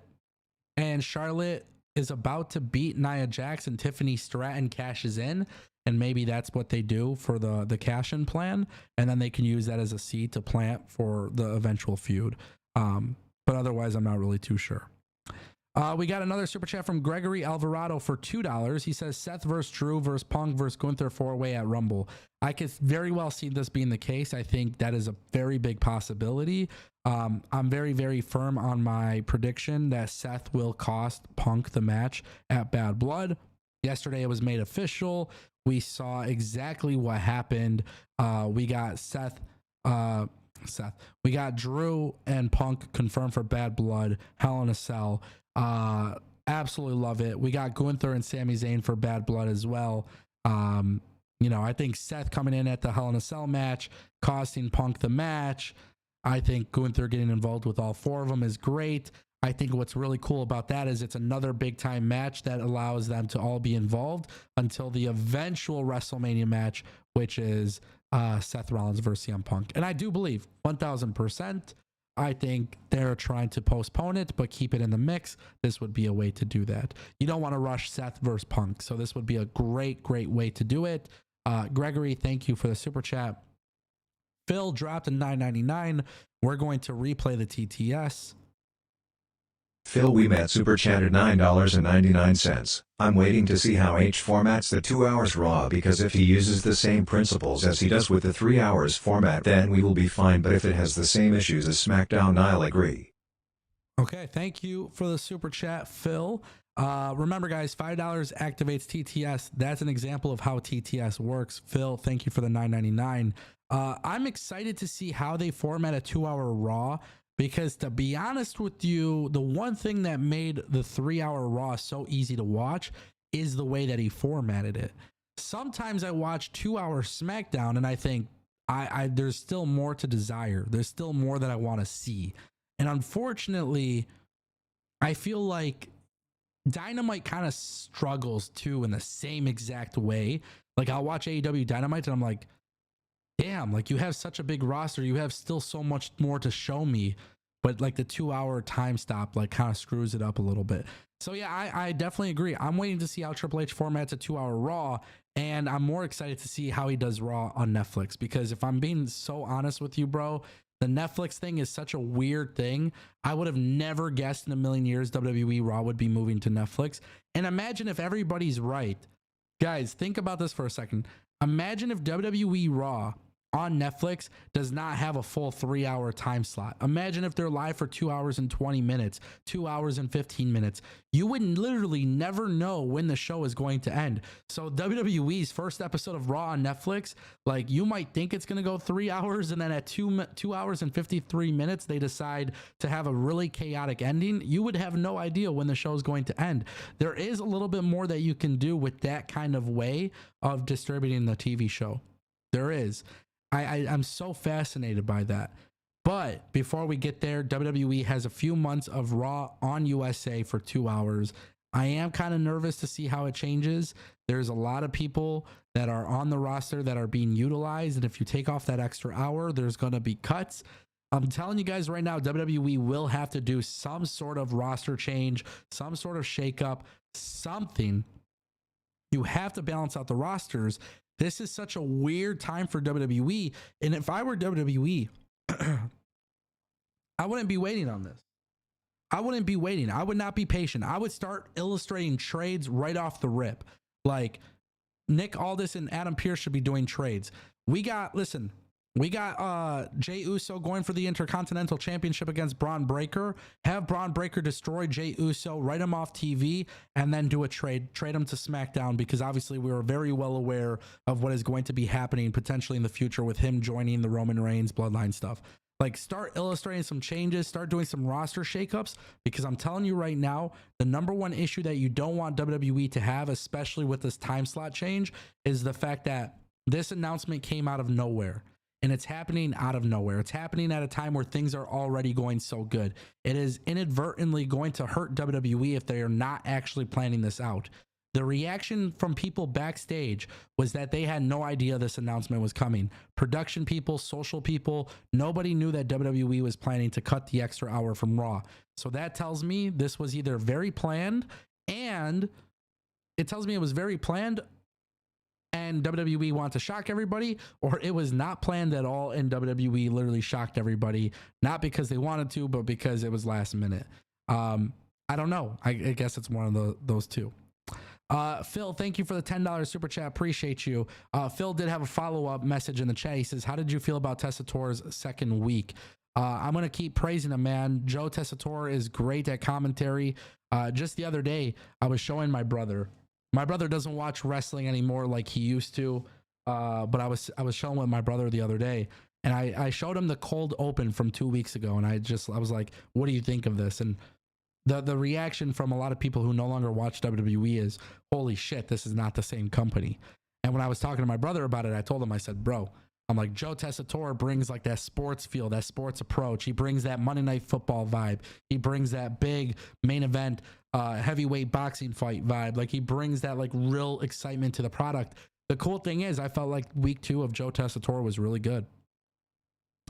and Charlotte is about to beat Nia Jax, and Tiffany Stratton cashes in. And maybe that's what they do for the cash-in plan, and then they can use that as a seed to plant for the eventual feud. But otherwise, I'm not really too sure. We got another super chat from Gregory Alvarado for $2. He says Seth versus Drew versus Punk versus Gunther 4-way at Rumble. I could very well see this being the case. I think that is a very big possibility. I'm very, very firm on my prediction that Seth will cost Punk the match at Bad Blood. Yesterday, it was made official. We saw exactly what happened. We got We got Drew and Punk confirmed for Bad Blood, Hell in a Cell. Absolutely love it. We got Gunther and Sami Zayn for Bad Blood as well. I think Seth coming in at the Hell in a Cell match, costing Punk the match. I think Gunther getting involved with all four of them is great. I think what's really cool about that is it's another big time match that allows them to all be involved until the eventual WrestleMania match, which is Seth Rollins versus CM Punk. And I do believe 1000%. I think they're trying to postpone it, but keep it in the mix. This would be a way to do that. You don't want to rush Seth versus Punk. So this would be a great, great way to do it. Gregory, thank you for the super chat. Phil dropped a $9.99. We're going to replay the TTS. Phil we met super chatted $9.99. I'm waiting to see how H formats the 2 hours Raw, because if he uses the same principles as he does with the 3 hours format, then we will be fine, but if it has the same issues as SmackDown, I'll agree. Okay, thank you for the super chat, Phil. Remember, guys, $5 activates TTS. That's an example of how TTS works. Phil, thank you for the $9.99. I'm excited to see how they format a 2 hour Raw. Because to be honest with you, the one thing that made the 3 hour Raw so easy to watch is the way that he formatted it. Sometimes I watch 2 hour SmackDown and I think there's still more to desire. There's still more that I want to see. And unfortunately, I feel like Dynamite kind of struggles too in the same exact way. Like I'll watch AEW Dynamite and I'm like, damn, like you have such a big roster. You have still so much more to show me. But like the 2 hour time stop like kind of screws it up a little bit. So yeah, I definitely agree. I'm waiting to see how Triple H formats a 2 hour Raw. And I'm more excited to see how he does Raw on Netflix. Because if I'm being so honest with you, bro, the Netflix thing is such a weird thing. I would have never guessed in a million years WWE Raw would be moving to Netflix. And imagine if everybody's right. Guys, think about this for a second. Imagine if WWE Raw on Netflix does not have a full 3-hour time slot. Imagine if they're live for 2 hours and 20 minutes, 2 hours and 15 minutes. You would literally never know when the show is going to end. So WWE's first episode of Raw on Netflix, like you might think it's going to go 3 hours, and then at 2 hours and 53 minutes, they decide to have a really chaotic ending. You would have no idea when the show is going to end. There is a little bit more that you can do with that kind of way of distributing the TV show. There is. I'm so fascinated by that. But before we get there, WWE has a few months of Raw on USA for 2 hours. I am kind of nervous to see how it changes. There's a lot of people that are on the roster that are being utilized. And if you take off that extra hour, there's going to be cuts. I'm telling you guys right now, WWE will have to do some sort of roster change, some sort of shakeup, something. You have to balance out the rosters. This is such a weird time for WWE. And if I were WWE, I wouldn't be waiting on this. I wouldn't be waiting. I would not be patient. I would start illustrating trades right off the rip. Like Nick Aldis and Adam Pearce should be doing trades. We got Jey Uso going for the Intercontinental Championship against Braun Breaker. Have Braun Breaker destroy Jey Uso, write him off TV, and then do a trade him to SmackDown, because obviously we were very well aware of what is going to be happening potentially in the future with him joining the Roman Reigns bloodline stuff. Like, start illustrating some changes, start doing some roster shakeups, because I'm telling you right now, the number one issue that you don't want WWE to have, especially with this time slot change, is the fact that this announcement came out of nowhere. And it's happening out of nowhere. It's happening at a time where things are already going so good. It is inadvertently going to hurt WWE if they are not actually planning this out. The reaction from people backstage was that they had no idea this announcement was coming. Production people, social people, nobody knew that WWE was planning to cut the extra hour from Raw. So that tells me this was either very planned, and it tells me it was very planned and WWE wanted to shock everybody, or it was not planned at all and WWE literally shocked everybody, not because they wanted to, but because it was last minute. I don't know. I guess it's one of those two. Phil, thank you for the $10 super chat. Appreciate you. Phil did have a follow-up message in the chat. He says, how did you feel about Tessator's second week? I'm going to keep praising him, man. Joe Tessitore is great at commentary. Just the other day, I was showing my brother. My brother doesn't watch wrestling anymore like he used to, but I was showing with my brother the other day, and I showed him the cold open from 2 weeks ago, and I was like, what do you think of this? And the reaction from a lot of people who no longer watch WWE is, holy shit, this is not the same company. And when I was talking to my brother about it, I told him, I said, bro, I'm like, Joe Tessitore brings like that sports feel, that sports approach. He brings that Monday Night Football vibe. He brings that big main event, heavyweight boxing fight vibe. Like, he brings that like real excitement to the product. The cool thing is, I felt like week 2 of Joe Tessitore was really good.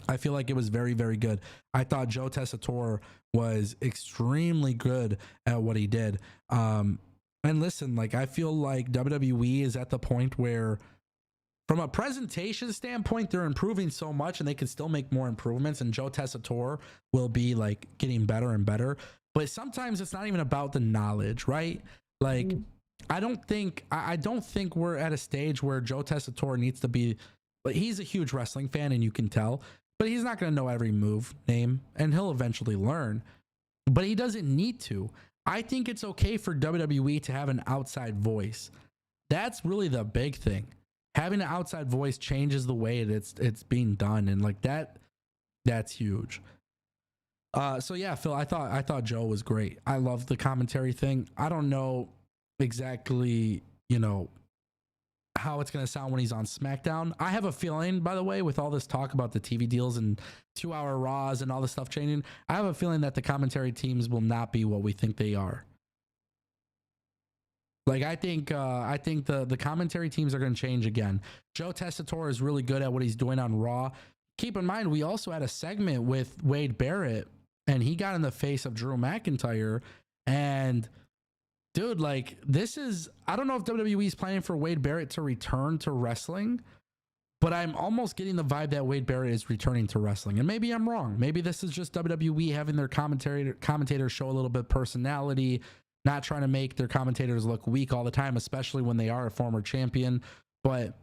I feel like it was very, very good. I thought Joe Tessitore was extremely good at what he did. And listen, like, I feel like WWE is at the point where, from a presentation standpoint, they're improving so much and they can still make more improvements. And Joe Tessitore will be like getting better and better. But sometimes it's not even about the knowledge, right? Like, I don't think we're at a stage where Joe Tessitore needs to be, but he's a huge wrestling fan and you can tell, but he's not going to know every move name, and he'll eventually learn, but he doesn't need to. I think it's okay for WWE to have an outside voice. That's really the big thing. Having an outside voice changes the way it's being done, and like that's huge. So yeah, Phil, I thought Joe was great. I love the commentary thing. I don't know exactly, how it's going to sound when he's on SmackDown. I have a feeling, by the way, with all this talk about the TV deals and 2-hour Raws and all this stuff changing, I have a feeling that the commentary teams will not be what we think they are. Like, I think the commentary teams are going to change again. Joe Tessitore is really good at what he's doing on Raw. Keep in mind, we also had a segment with Wade Barrett, and he got in the face of Drew McIntyre. And dude, like, I don't know if WWE is planning for Wade Barrett to return to wrestling, but I'm almost getting the vibe that Wade Barrett is returning to wrestling. And maybe I'm wrong. Maybe this is just WWE having their commentators show a little bit of personality, not trying to make their commentators look weak all the time, especially when they are a former champion. But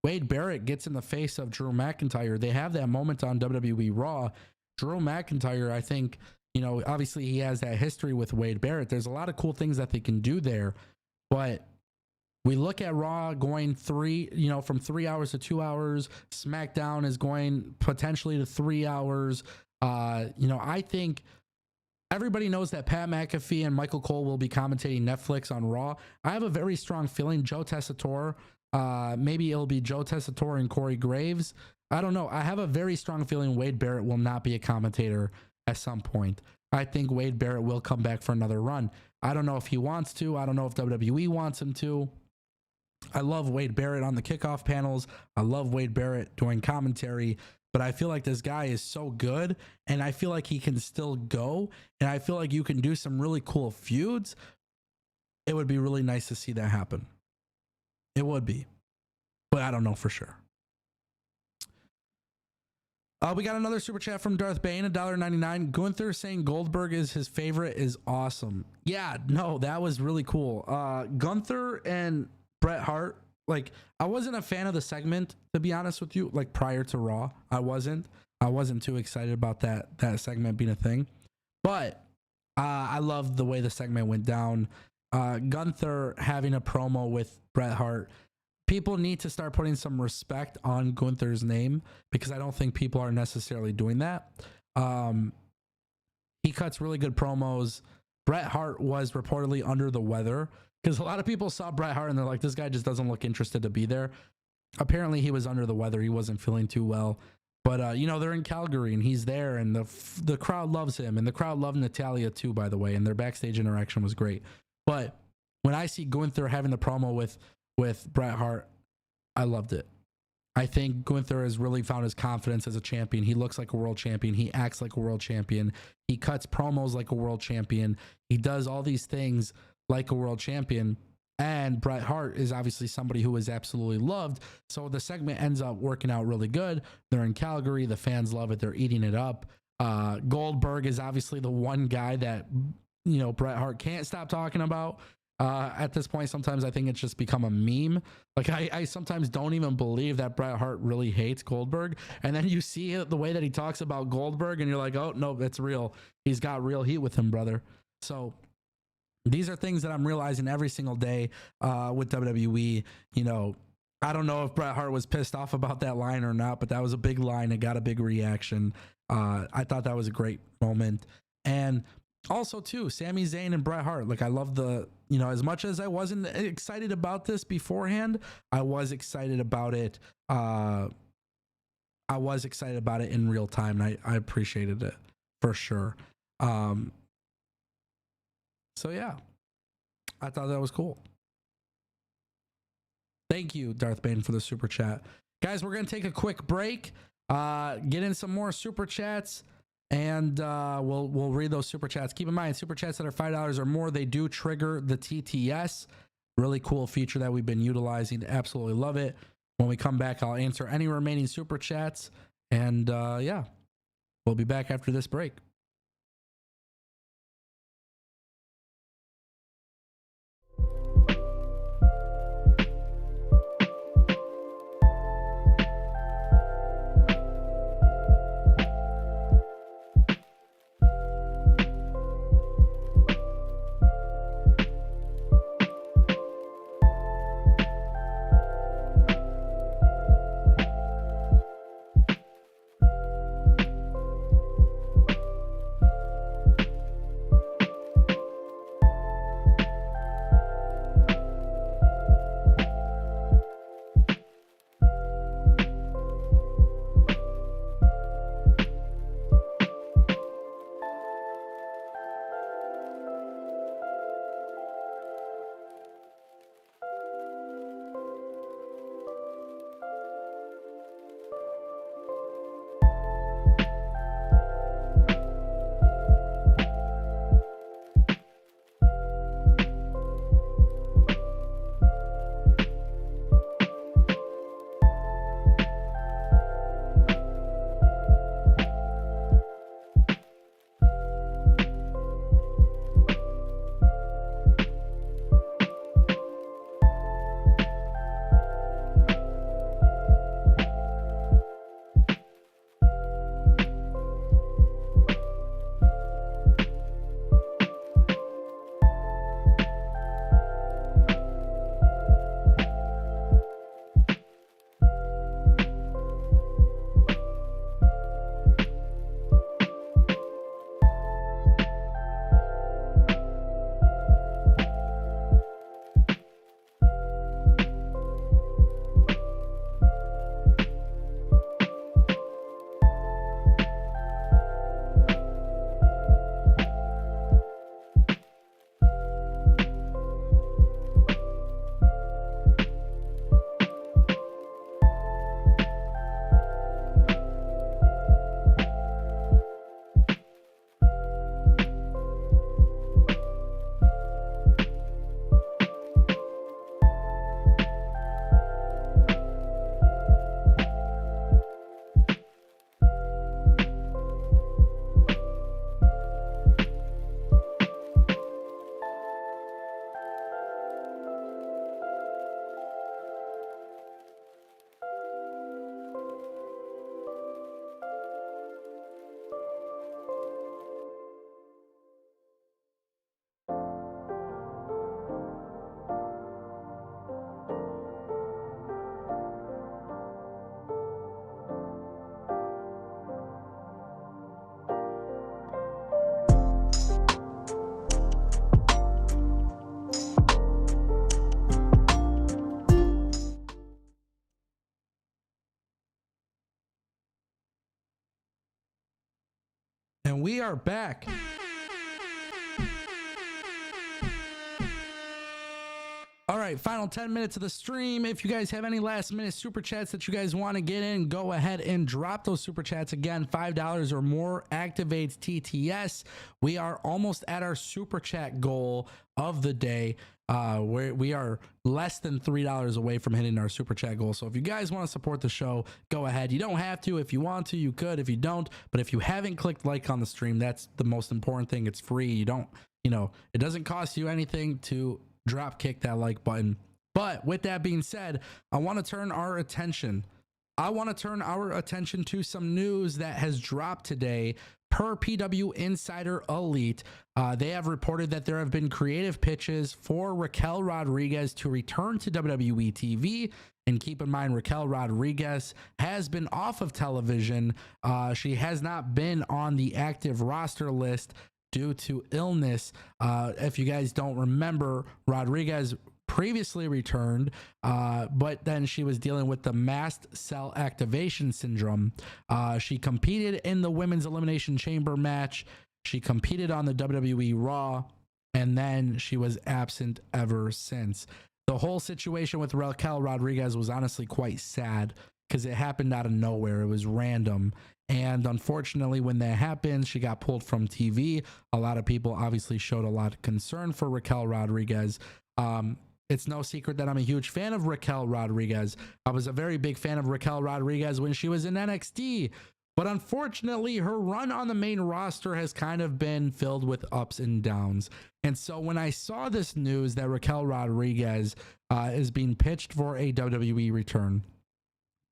Wade Barrett gets in the face of Drew McIntyre. They have that moment on WWE Raw. Drew McIntyre, I think, obviously he has that history with Wade Barrett. There's a lot of cool things that they can do there. But we look at Raw going from 3 hours to 2 hours. SmackDown is going potentially to 3 hours. I think everybody knows that Pat McAfee and Michael Cole will be commentating Netflix on Raw. I have a very strong feeling Joe Tessitore, maybe it'll be Joe Tessitore and Corey Graves. I don't know. I have a very strong feeling Wade Barrett will not be a commentator at some point. I think Wade Barrett will come back for another run. I don't know if he wants to. I don't know if WWE wants him to. I love Wade Barrett on the kickoff panels. I love Wade Barrett doing commentary, but I feel like this guy is so good and I feel like he can still go. And I feel like you can do some really cool feuds. It would be really nice to see that happen. It would be, but I don't know for sure. We got another super chat from Darth Bane, $1.99. Gunther saying Goldberg is his favorite is awesome. Yeah, no, that was really cool. Gunther and Bret Hart, like, I wasn't a fan of the segment, to be honest with you, like prior to Raw. I wasn't too excited about that segment being a thing. But I loved the way the segment went down. Gunther having a promo with Bret Hart. People need to start putting some respect on Gunther's name because I don't think people are necessarily doing that. He cuts really good promos. Bret Hart was reportedly under the weather because a lot of people saw Bret Hart and they're like, this guy just doesn't look interested to be there. Apparently he was under the weather. He wasn't feeling too well. But, they're in Calgary and he's there and the crowd loves him. And the crowd loved Natalya too, by the way. And their backstage interaction was great. But when I see Gunther having the promo with Bret Hart, I loved it. I think Gunther has really found his confidence as a champion. He looks like a world champion. He acts like a world champion. He cuts promos like a world champion. He does all these things like a world champion. And Bret Hart is obviously somebody who is absolutely loved. So the segment ends up working out really good. They're in Calgary. The fans love it. They're eating it up. Goldberg is obviously the one guy that, Bret Hart can't stop talking about. At this point, sometimes I think it's just become a meme. Like I sometimes don't even believe that Bret Hart really hates Goldberg. And then you see the way that he talks about Goldberg and you're like, oh no, that's real. He's got real heat with him, brother. So these are things that I'm realizing every single day with WWE. I don't know if Bret Hart was pissed off about that line or not, but that was a big line. It got a big reaction. I thought that was a great moment. And also too, Sami Zayn and Bret Hart. Like I love as much as I wasn't excited about this beforehand, I was excited about it. I was excited about it in real time, and I appreciated it for sure. So yeah, I thought that was cool. Thank you, Darth Bane, for the super chat. Guys, we're going to take a quick break, get in some more super chats. And we'll read those super chats. Keep in mind, super chats that are $5 or more, they do trigger the TTS. Really cool feature that we've been utilizing. Absolutely love it. When we come back, I'll answer any remaining super chats. And we'll be back after this break. we are back. All right, final 10 minutes of the stream. If you guys have any last minute super chats that you guys want to get in, go ahead and drop those super chats. Again, $5 or more activates TTS. We are almost at our super chat goal of the day. We are less than $3 away from hitting our super chat goal. So if you guys want to support the show, go ahead. You don't have to. If you want to, you could. If you don't, but if you haven't clicked like on the stream, that's the most important thing. It's free. You don't, it doesn't cost you anything to drop kick that like button. But with that being said, I want to turn our attention to some news that has dropped today. Per PW Insider Elite, they have reported that there have been creative pitches for Raquel Rodriguez to return to WWE TV. And keep in mind, Raquel Rodriguez has been off of television. She has not been on the active roster list due to illness. If you guys don't remember, Rodriguez previously returned, but then she was dealing with the mast cell activation syndrome. She competed in the Women's Elimination Chamber match. She competed on the WWE Raw, and then she was absent ever since. The whole situation with Raquel Rodriguez was honestly quite sad because it happened out of nowhere. It was random. And unfortunately, when that happened, she got pulled from TV. A lot of people obviously showed a lot of concern for Raquel Rodriguez. It's no secret that I'm a huge fan of Raquel Rodriguez. I was a very big fan of Raquel Rodriguez when she was in NXT. But unfortunately, her run on the main roster has kind of been filled with ups and downs. And so when I saw this news that Raquel Rodriguez is being pitched for a WWE return,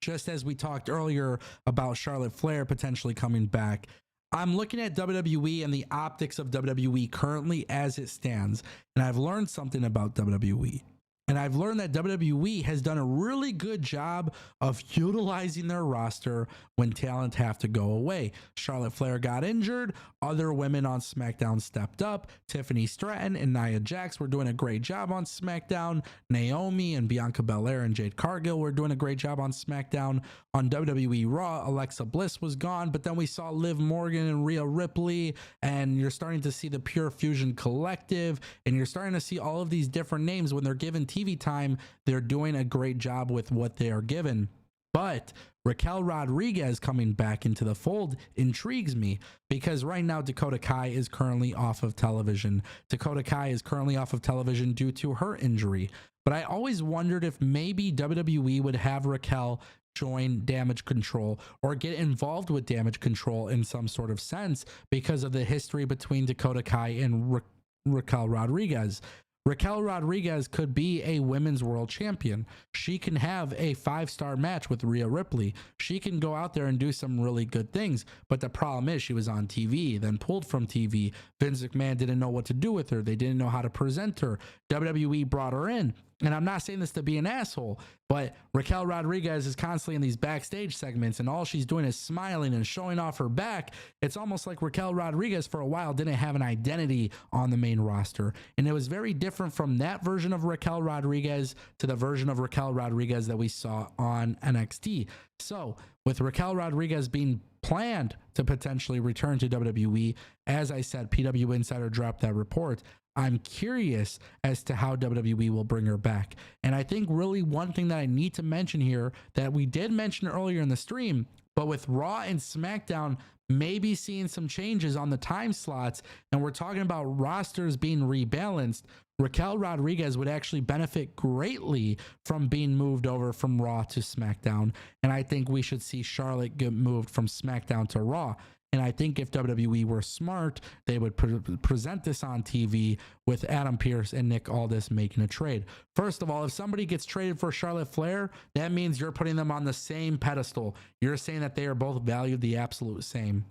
just as we talked earlier about Charlotte Flair potentially coming back, I'm looking at WWE and the optics of WWE currently as it stands. And I've learned something about WWE. And I've learned that WWE has done a really good job of utilizing their roster when talent have to go away. Charlotte Flair got injured. Other women on SmackDown stepped up. Tiffany Stratton and Nia Jax were doing a great job on SmackDown. Naomi and Bianca Belair and Jade Cargill were doing a great job on SmackDown. On WWE Raw, Alexa Bliss was gone, but then we saw Liv Morgan and Rhea Ripley, and you're starting to see the Pure Fusion Collective, and you're starting to see all of these different names. When they're given TV time, they're doing a great job with what they are given. But Raquel Rodriguez coming back into the fold intrigues me because right now Dakota Kai is currently off of television. Dakota Kai is currently off of television due to her injury. But I always wondered if maybe WWE would have Raquel join Damage Control or get involved with Damage Control in some sort of sense because of the history between Dakota Kai and Raquel Rodriguez. Raquel Rodriguez could be a women's world champion. She can have a 5-star match with Rhea Ripley. She can go out there and do some really good things. But the problem is she was on TV, then pulled from TV. Vince McMahon didn't know what to do with her. They didn't know how to present her. WWE brought her in. And I'm not saying this to be an asshole, but Raquel Rodriguez is constantly in these backstage segments and all she's doing is smiling and showing off her back. It's almost like Raquel Rodriguez for a while didn't have an identity on the main roster. And it was very different from that version of Raquel Rodriguez to the version of Raquel Rodriguez that we saw on NXT. So with Raquel Rodriguez being planned to potentially return to WWE, as I said, PW Insider dropped that report. I'm curious as to how WWE will bring her back. And I think really one thing that I need to mention here that we did mention earlier in the stream, but with Raw and SmackDown maybe seeing some changes on the time slots, and we're talking about rosters being rebalanced, Raquel Rodriguez would actually benefit greatly from being moved over from Raw to SmackDown. And I think we should see Charlotte get moved from SmackDown to Raw. And I think if WWE were smart, they would present this on TV with Adam Pearce and Nick Aldis making a trade. First of all, if somebody gets traded for Charlotte Flair, that means you're putting them on the same pedestal. You're saying that they are both valued the absolute same.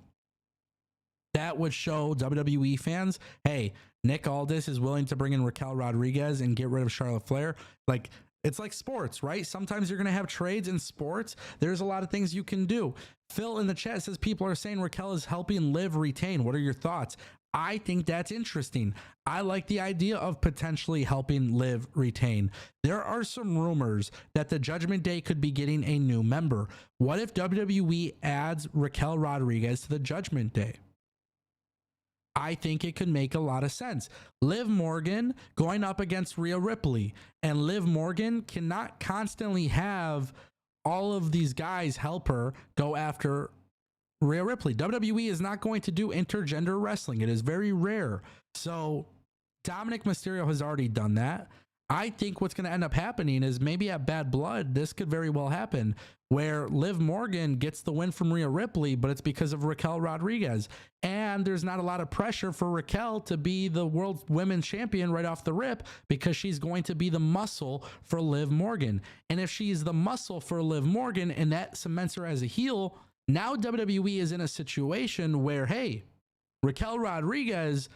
That would show WWE fans, hey, Nick Aldis is willing to bring in Raquel Rodriguez and get rid of Charlotte Flair. Like, it's like sports, right? Sometimes you're going to have trades in sports. There's a lot of things you can do. Phil in the chat says people are saying Raquel is helping Liv retain. What are your thoughts? I think that's interesting. I like the idea of potentially helping Liv retain. There are some rumors that the Judgment Day could be getting a new member. What if WWE adds Raquel Rodriguez to the Judgment Day? I think it could make a lot of sense. Liv Morgan going up against Rhea Ripley, and Liv Morgan cannot constantly have all of these guys help her go after Rhea Ripley. WWE is not going to do intergender wrestling. It is very rare. So Dominic Mysterio has already done that. I think what's going to end up happening is maybe at Bad Blood, this could very well happen, where Liv Morgan gets the win from Rhea Ripley, but it's because of Raquel Rodriguez. And there's not a lot of pressure for Raquel to be the world women's champion right off the rip, because she's going to be the muscle for Liv Morgan. And if she's the muscle for Liv Morgan and that cements her as a heel, now WWE is in a situation where, hey, Raquel Rodriguez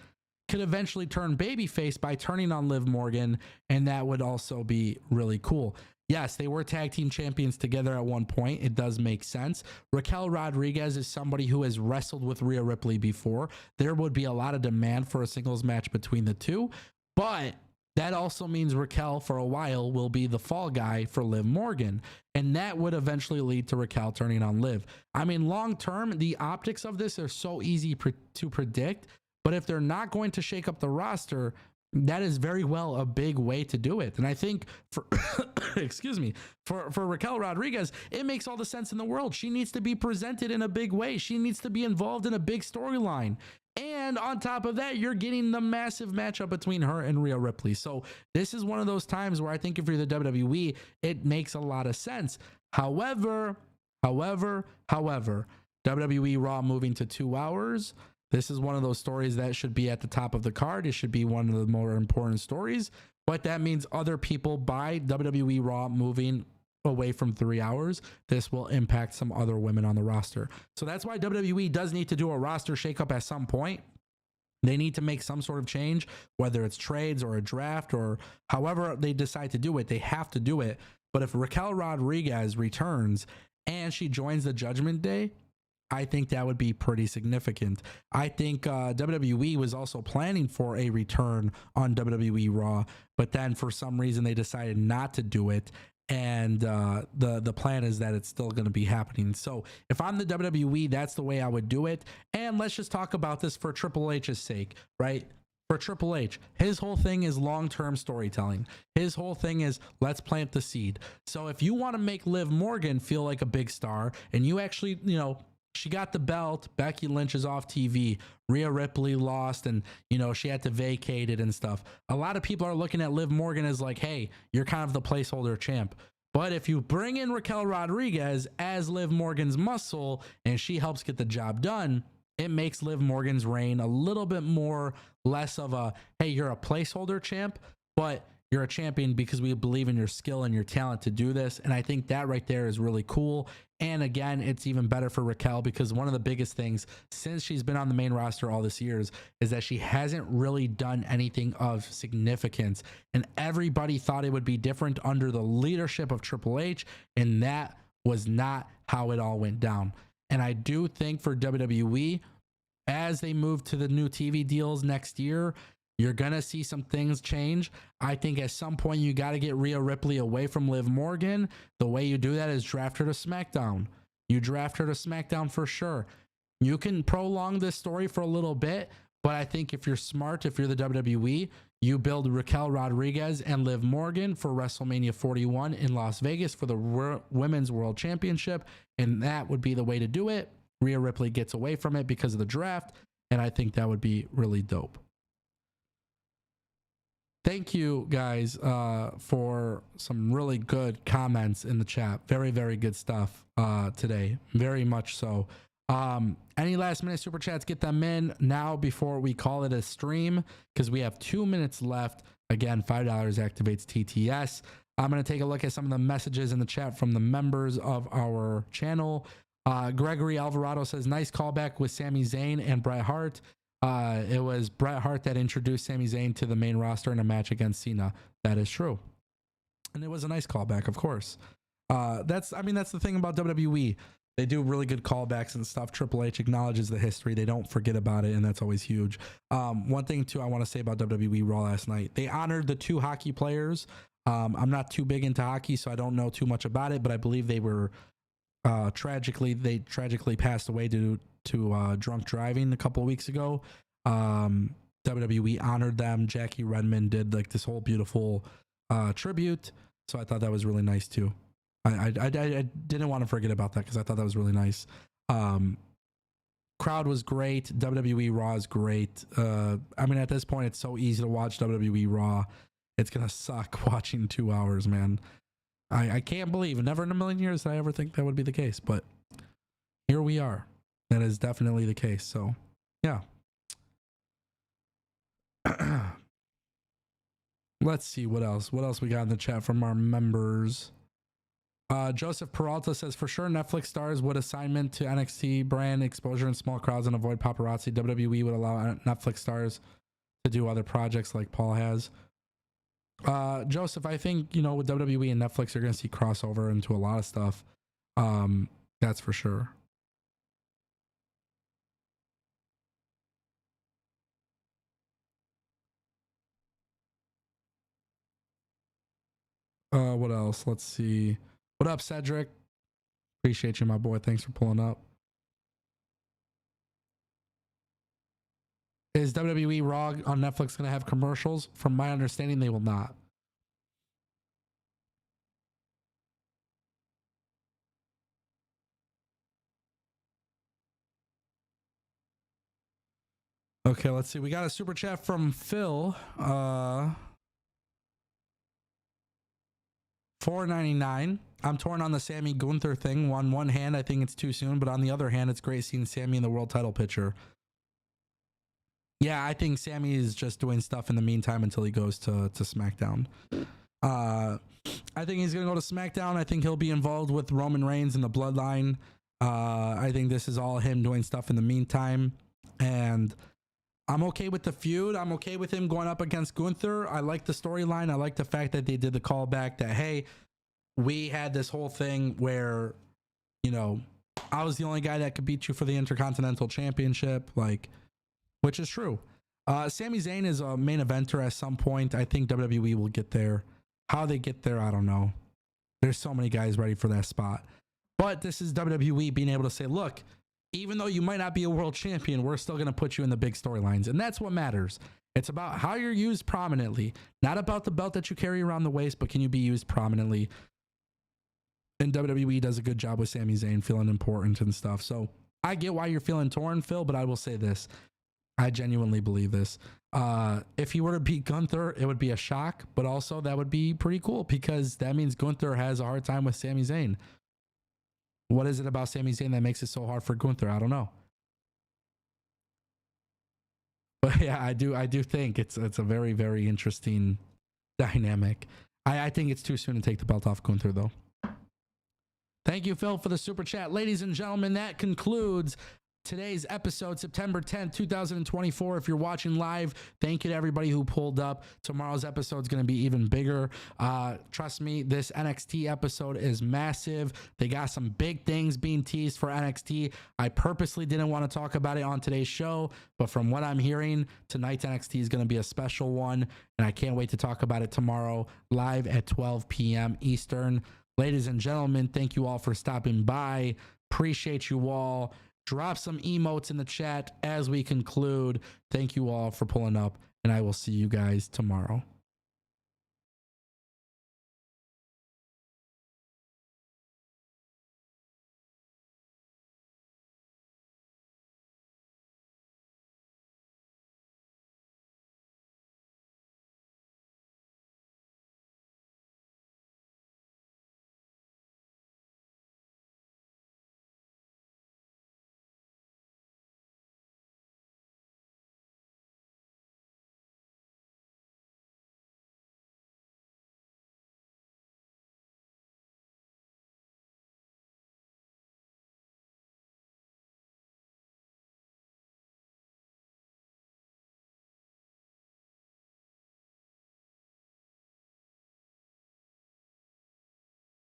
could eventually turn babyface by turning on Liv Morgan, and that would also be really cool. Yes, they were tag team champions together at one point. It does make sense. Raquel Rodriguez is somebody who has wrestled with Rhea Ripley before. There would be a lot of demand for a singles match between the two, but that also means Raquel for a while will be the fall guy for Liv Morgan, and that would eventually lead to Raquel turning on Liv. I mean, long term, the optics of this are so easy to predict, but if they're not going to shake up the roster, that is very well a big way to do it. And I think for excuse me, for Raquel Rodriguez, it makes all the sense in the world. She needs to be presented in a big way. She needs to be involved in a big storyline. And on top of that, you're getting the massive matchup between her and Rhea Ripley. So this is one of those times where I think if you're the WWE, it makes a lot of sense. However, WWE Raw moving to 2 hours. This is one of those stories that should be at the top of the card. It should be one of the more important stories, but that means other people by WWE Raw moving away from 3 hours. This will impact some other women on the roster. So that's why WWE does need to do a roster shakeup at some point. They need to make some sort of change, whether it's trades or a draft or however they decide to do it. They have to do it. But if Raquel Rodriguez returns and she joins the Judgment Day, I think that would be pretty significant. I think WWE was also planning for a return on WWE Raw, but then for some reason they decided not to do it. And the plan is that it's still going to be happening. So if I'm the WWE, that's the way I would do it. And let's just talk about this for Triple H's sake, right? For Triple H, his whole thing is long-term storytelling. His whole thing is let's plant the seed. So if you want to make Liv Morgan feel like a big star, and you actually, she got the belt, Becky Lynch is off TV, Rhea Ripley lost, and she had to vacate it and stuff. A lot of people are looking at Liv Morgan as like, hey, you're kind of the placeholder champ. But if you bring in Raquel Rodriguez as Liv Morgan's muscle and she helps get the job done, it makes Liv Morgan's reign a little bit more less of a, hey, you're a placeholder champ, but you're a champion because we believe in your skill and your talent to do this. And I think that right there is really cool. And again, it's even better for Raquel because one of the biggest things since she's been on the main roster all this years is that she hasn't really done anything of significance. And everybody thought it would be different under the leadership of Triple H. And that was not how it all went down. And I do think for WWE, as they move to the new TV deals next year, you're going to see some things change. I think at some point you got to get Rhea Ripley away from Liv Morgan. The way you do that is draft her to SmackDown. You draft her to SmackDown for sure. You can prolong this story for a little bit, but I think if you're smart, if you're the WWE, you build Raquel Rodriguez and Liv Morgan for WrestleMania 41 in Las Vegas for the Women's World Championship, and that would be the way to do it. Rhea Ripley gets away from it because of the draft, and I think that would be really dope. Thank you guys for some really good comments in the chat. Very, very good stuff today. Very much so. Any last minute super chats, get them in now before we call it a stream because we have 2 minutes left. Again, $5 activates TTS. I'm going to take a look at some of the messages in the chat from the members of our channel. Gregory Alvarado says, nice callback with Sami Zayn and Bret Hart. It was Bret Hart that introduced Sami Zayn to the main roster in a match against Cena. That is true. And it was a nice callback, of course. That's the thing about WWE. They do really good callbacks and stuff. Triple H acknowledges the history. They don't forget about it, and that's always huge. One thing, too, I want to say about WWE Raw last night. They honored the 2 hockey players. I'm not too big into hockey, so I don't know too much about it, but I believe they were tragically passed away due to drunk driving a couple of weeks ago. WWE honored them. Jackie Redmond did like this whole beautiful tribute. So I thought that was really nice too. I didn't want to forget about that because I thought that was really nice. Crowd was great. WWE Raw is great. I mean, at this point, it's so easy to watch WWE Raw. It's gonna suck watching 2 hours, man. I can't believe, never in a million years did I ever think that would be the case, but here we are. That is definitely the case. So, yeah. Let's see what else. What else we got in the chat from our members? Joseph Peralta says, for sure Netflix stars would assignment to NXT brand exposure in small crowds and avoid paparazzi. WWE would allow Netflix stars to do other projects like Paul has. Joseph, I think, with WWE and Netflix, you're going to see crossover into a lot of stuff. That's for sure. What else? Let's see. What up, Cedric? Appreciate you, my boy. Thanks for pulling up. Is WWE Raw on Netflix going to have commercials? From my understanding, they will not. Okay, let's see. We got a super chat from Phil. $4.99. I'm torn on the Sammy Gunther thing. On one hand, I think it's too soon, but on the other hand, it's great seeing Sammy in the world title picture. Yeah, I think Sammy is just doing stuff in the meantime until he goes to SmackDown. I think he's going to go to SmackDown. I think he'll be involved with Roman Reigns and the Bloodline. I think this is all him doing stuff in the meantime. And I'm okay with the feud. I'm okay with him going up against Gunther. I like the storyline. I like the fact that they did the callback that, hey, we had this whole thing where, I was the only guy that could beat you for the Intercontinental Championship, which is true. Sami Zayn is a main eventer at some point. I think WWE will get there. How they get there, I don't know. There's so many guys ready for that spot. But this is WWE being able to say, look, even though you might not be a world champion, we're still going to put you in the big storylines. And that's what matters. It's about how you're used prominently, not about the belt that you carry around the waist, but can you be used prominently? And WWE does a good job with Sami Zayn feeling important and stuff. So I get why you're feeling torn, Phil, but I will say this. I genuinely believe this. If he were to beat Gunther, it would be a shock, but also that would be pretty cool because that means Gunther has a hard time with Sami Zayn. What is it about Sami Zayn that makes it so hard for Gunther? I don't know. But yeah, I do think it's a very, very interesting dynamic. I think it's too soon to take the belt off Gunther, though. Thank you, Phil, for the super chat. Ladies and gentlemen, that concludes today's episode, September 10th, 2024. If you're watching live, thank you to everybody who pulled up. Tomorrow's episode is going to be even bigger. Trust me, this NXT episode is massive. They got some big things being teased for NXT. I purposely didn't want to talk about it on today's show, but from what I'm hearing, tonight's NXT is going to be a special one, and I can't wait to talk about it tomorrow, live at 12 p.m. Eastern. Ladies and gentlemen, thank you all for stopping by. Appreciate you all. Drop some emotes in the chat as we conclude. Thank you all for pulling up, and I will see you guys tomorrow.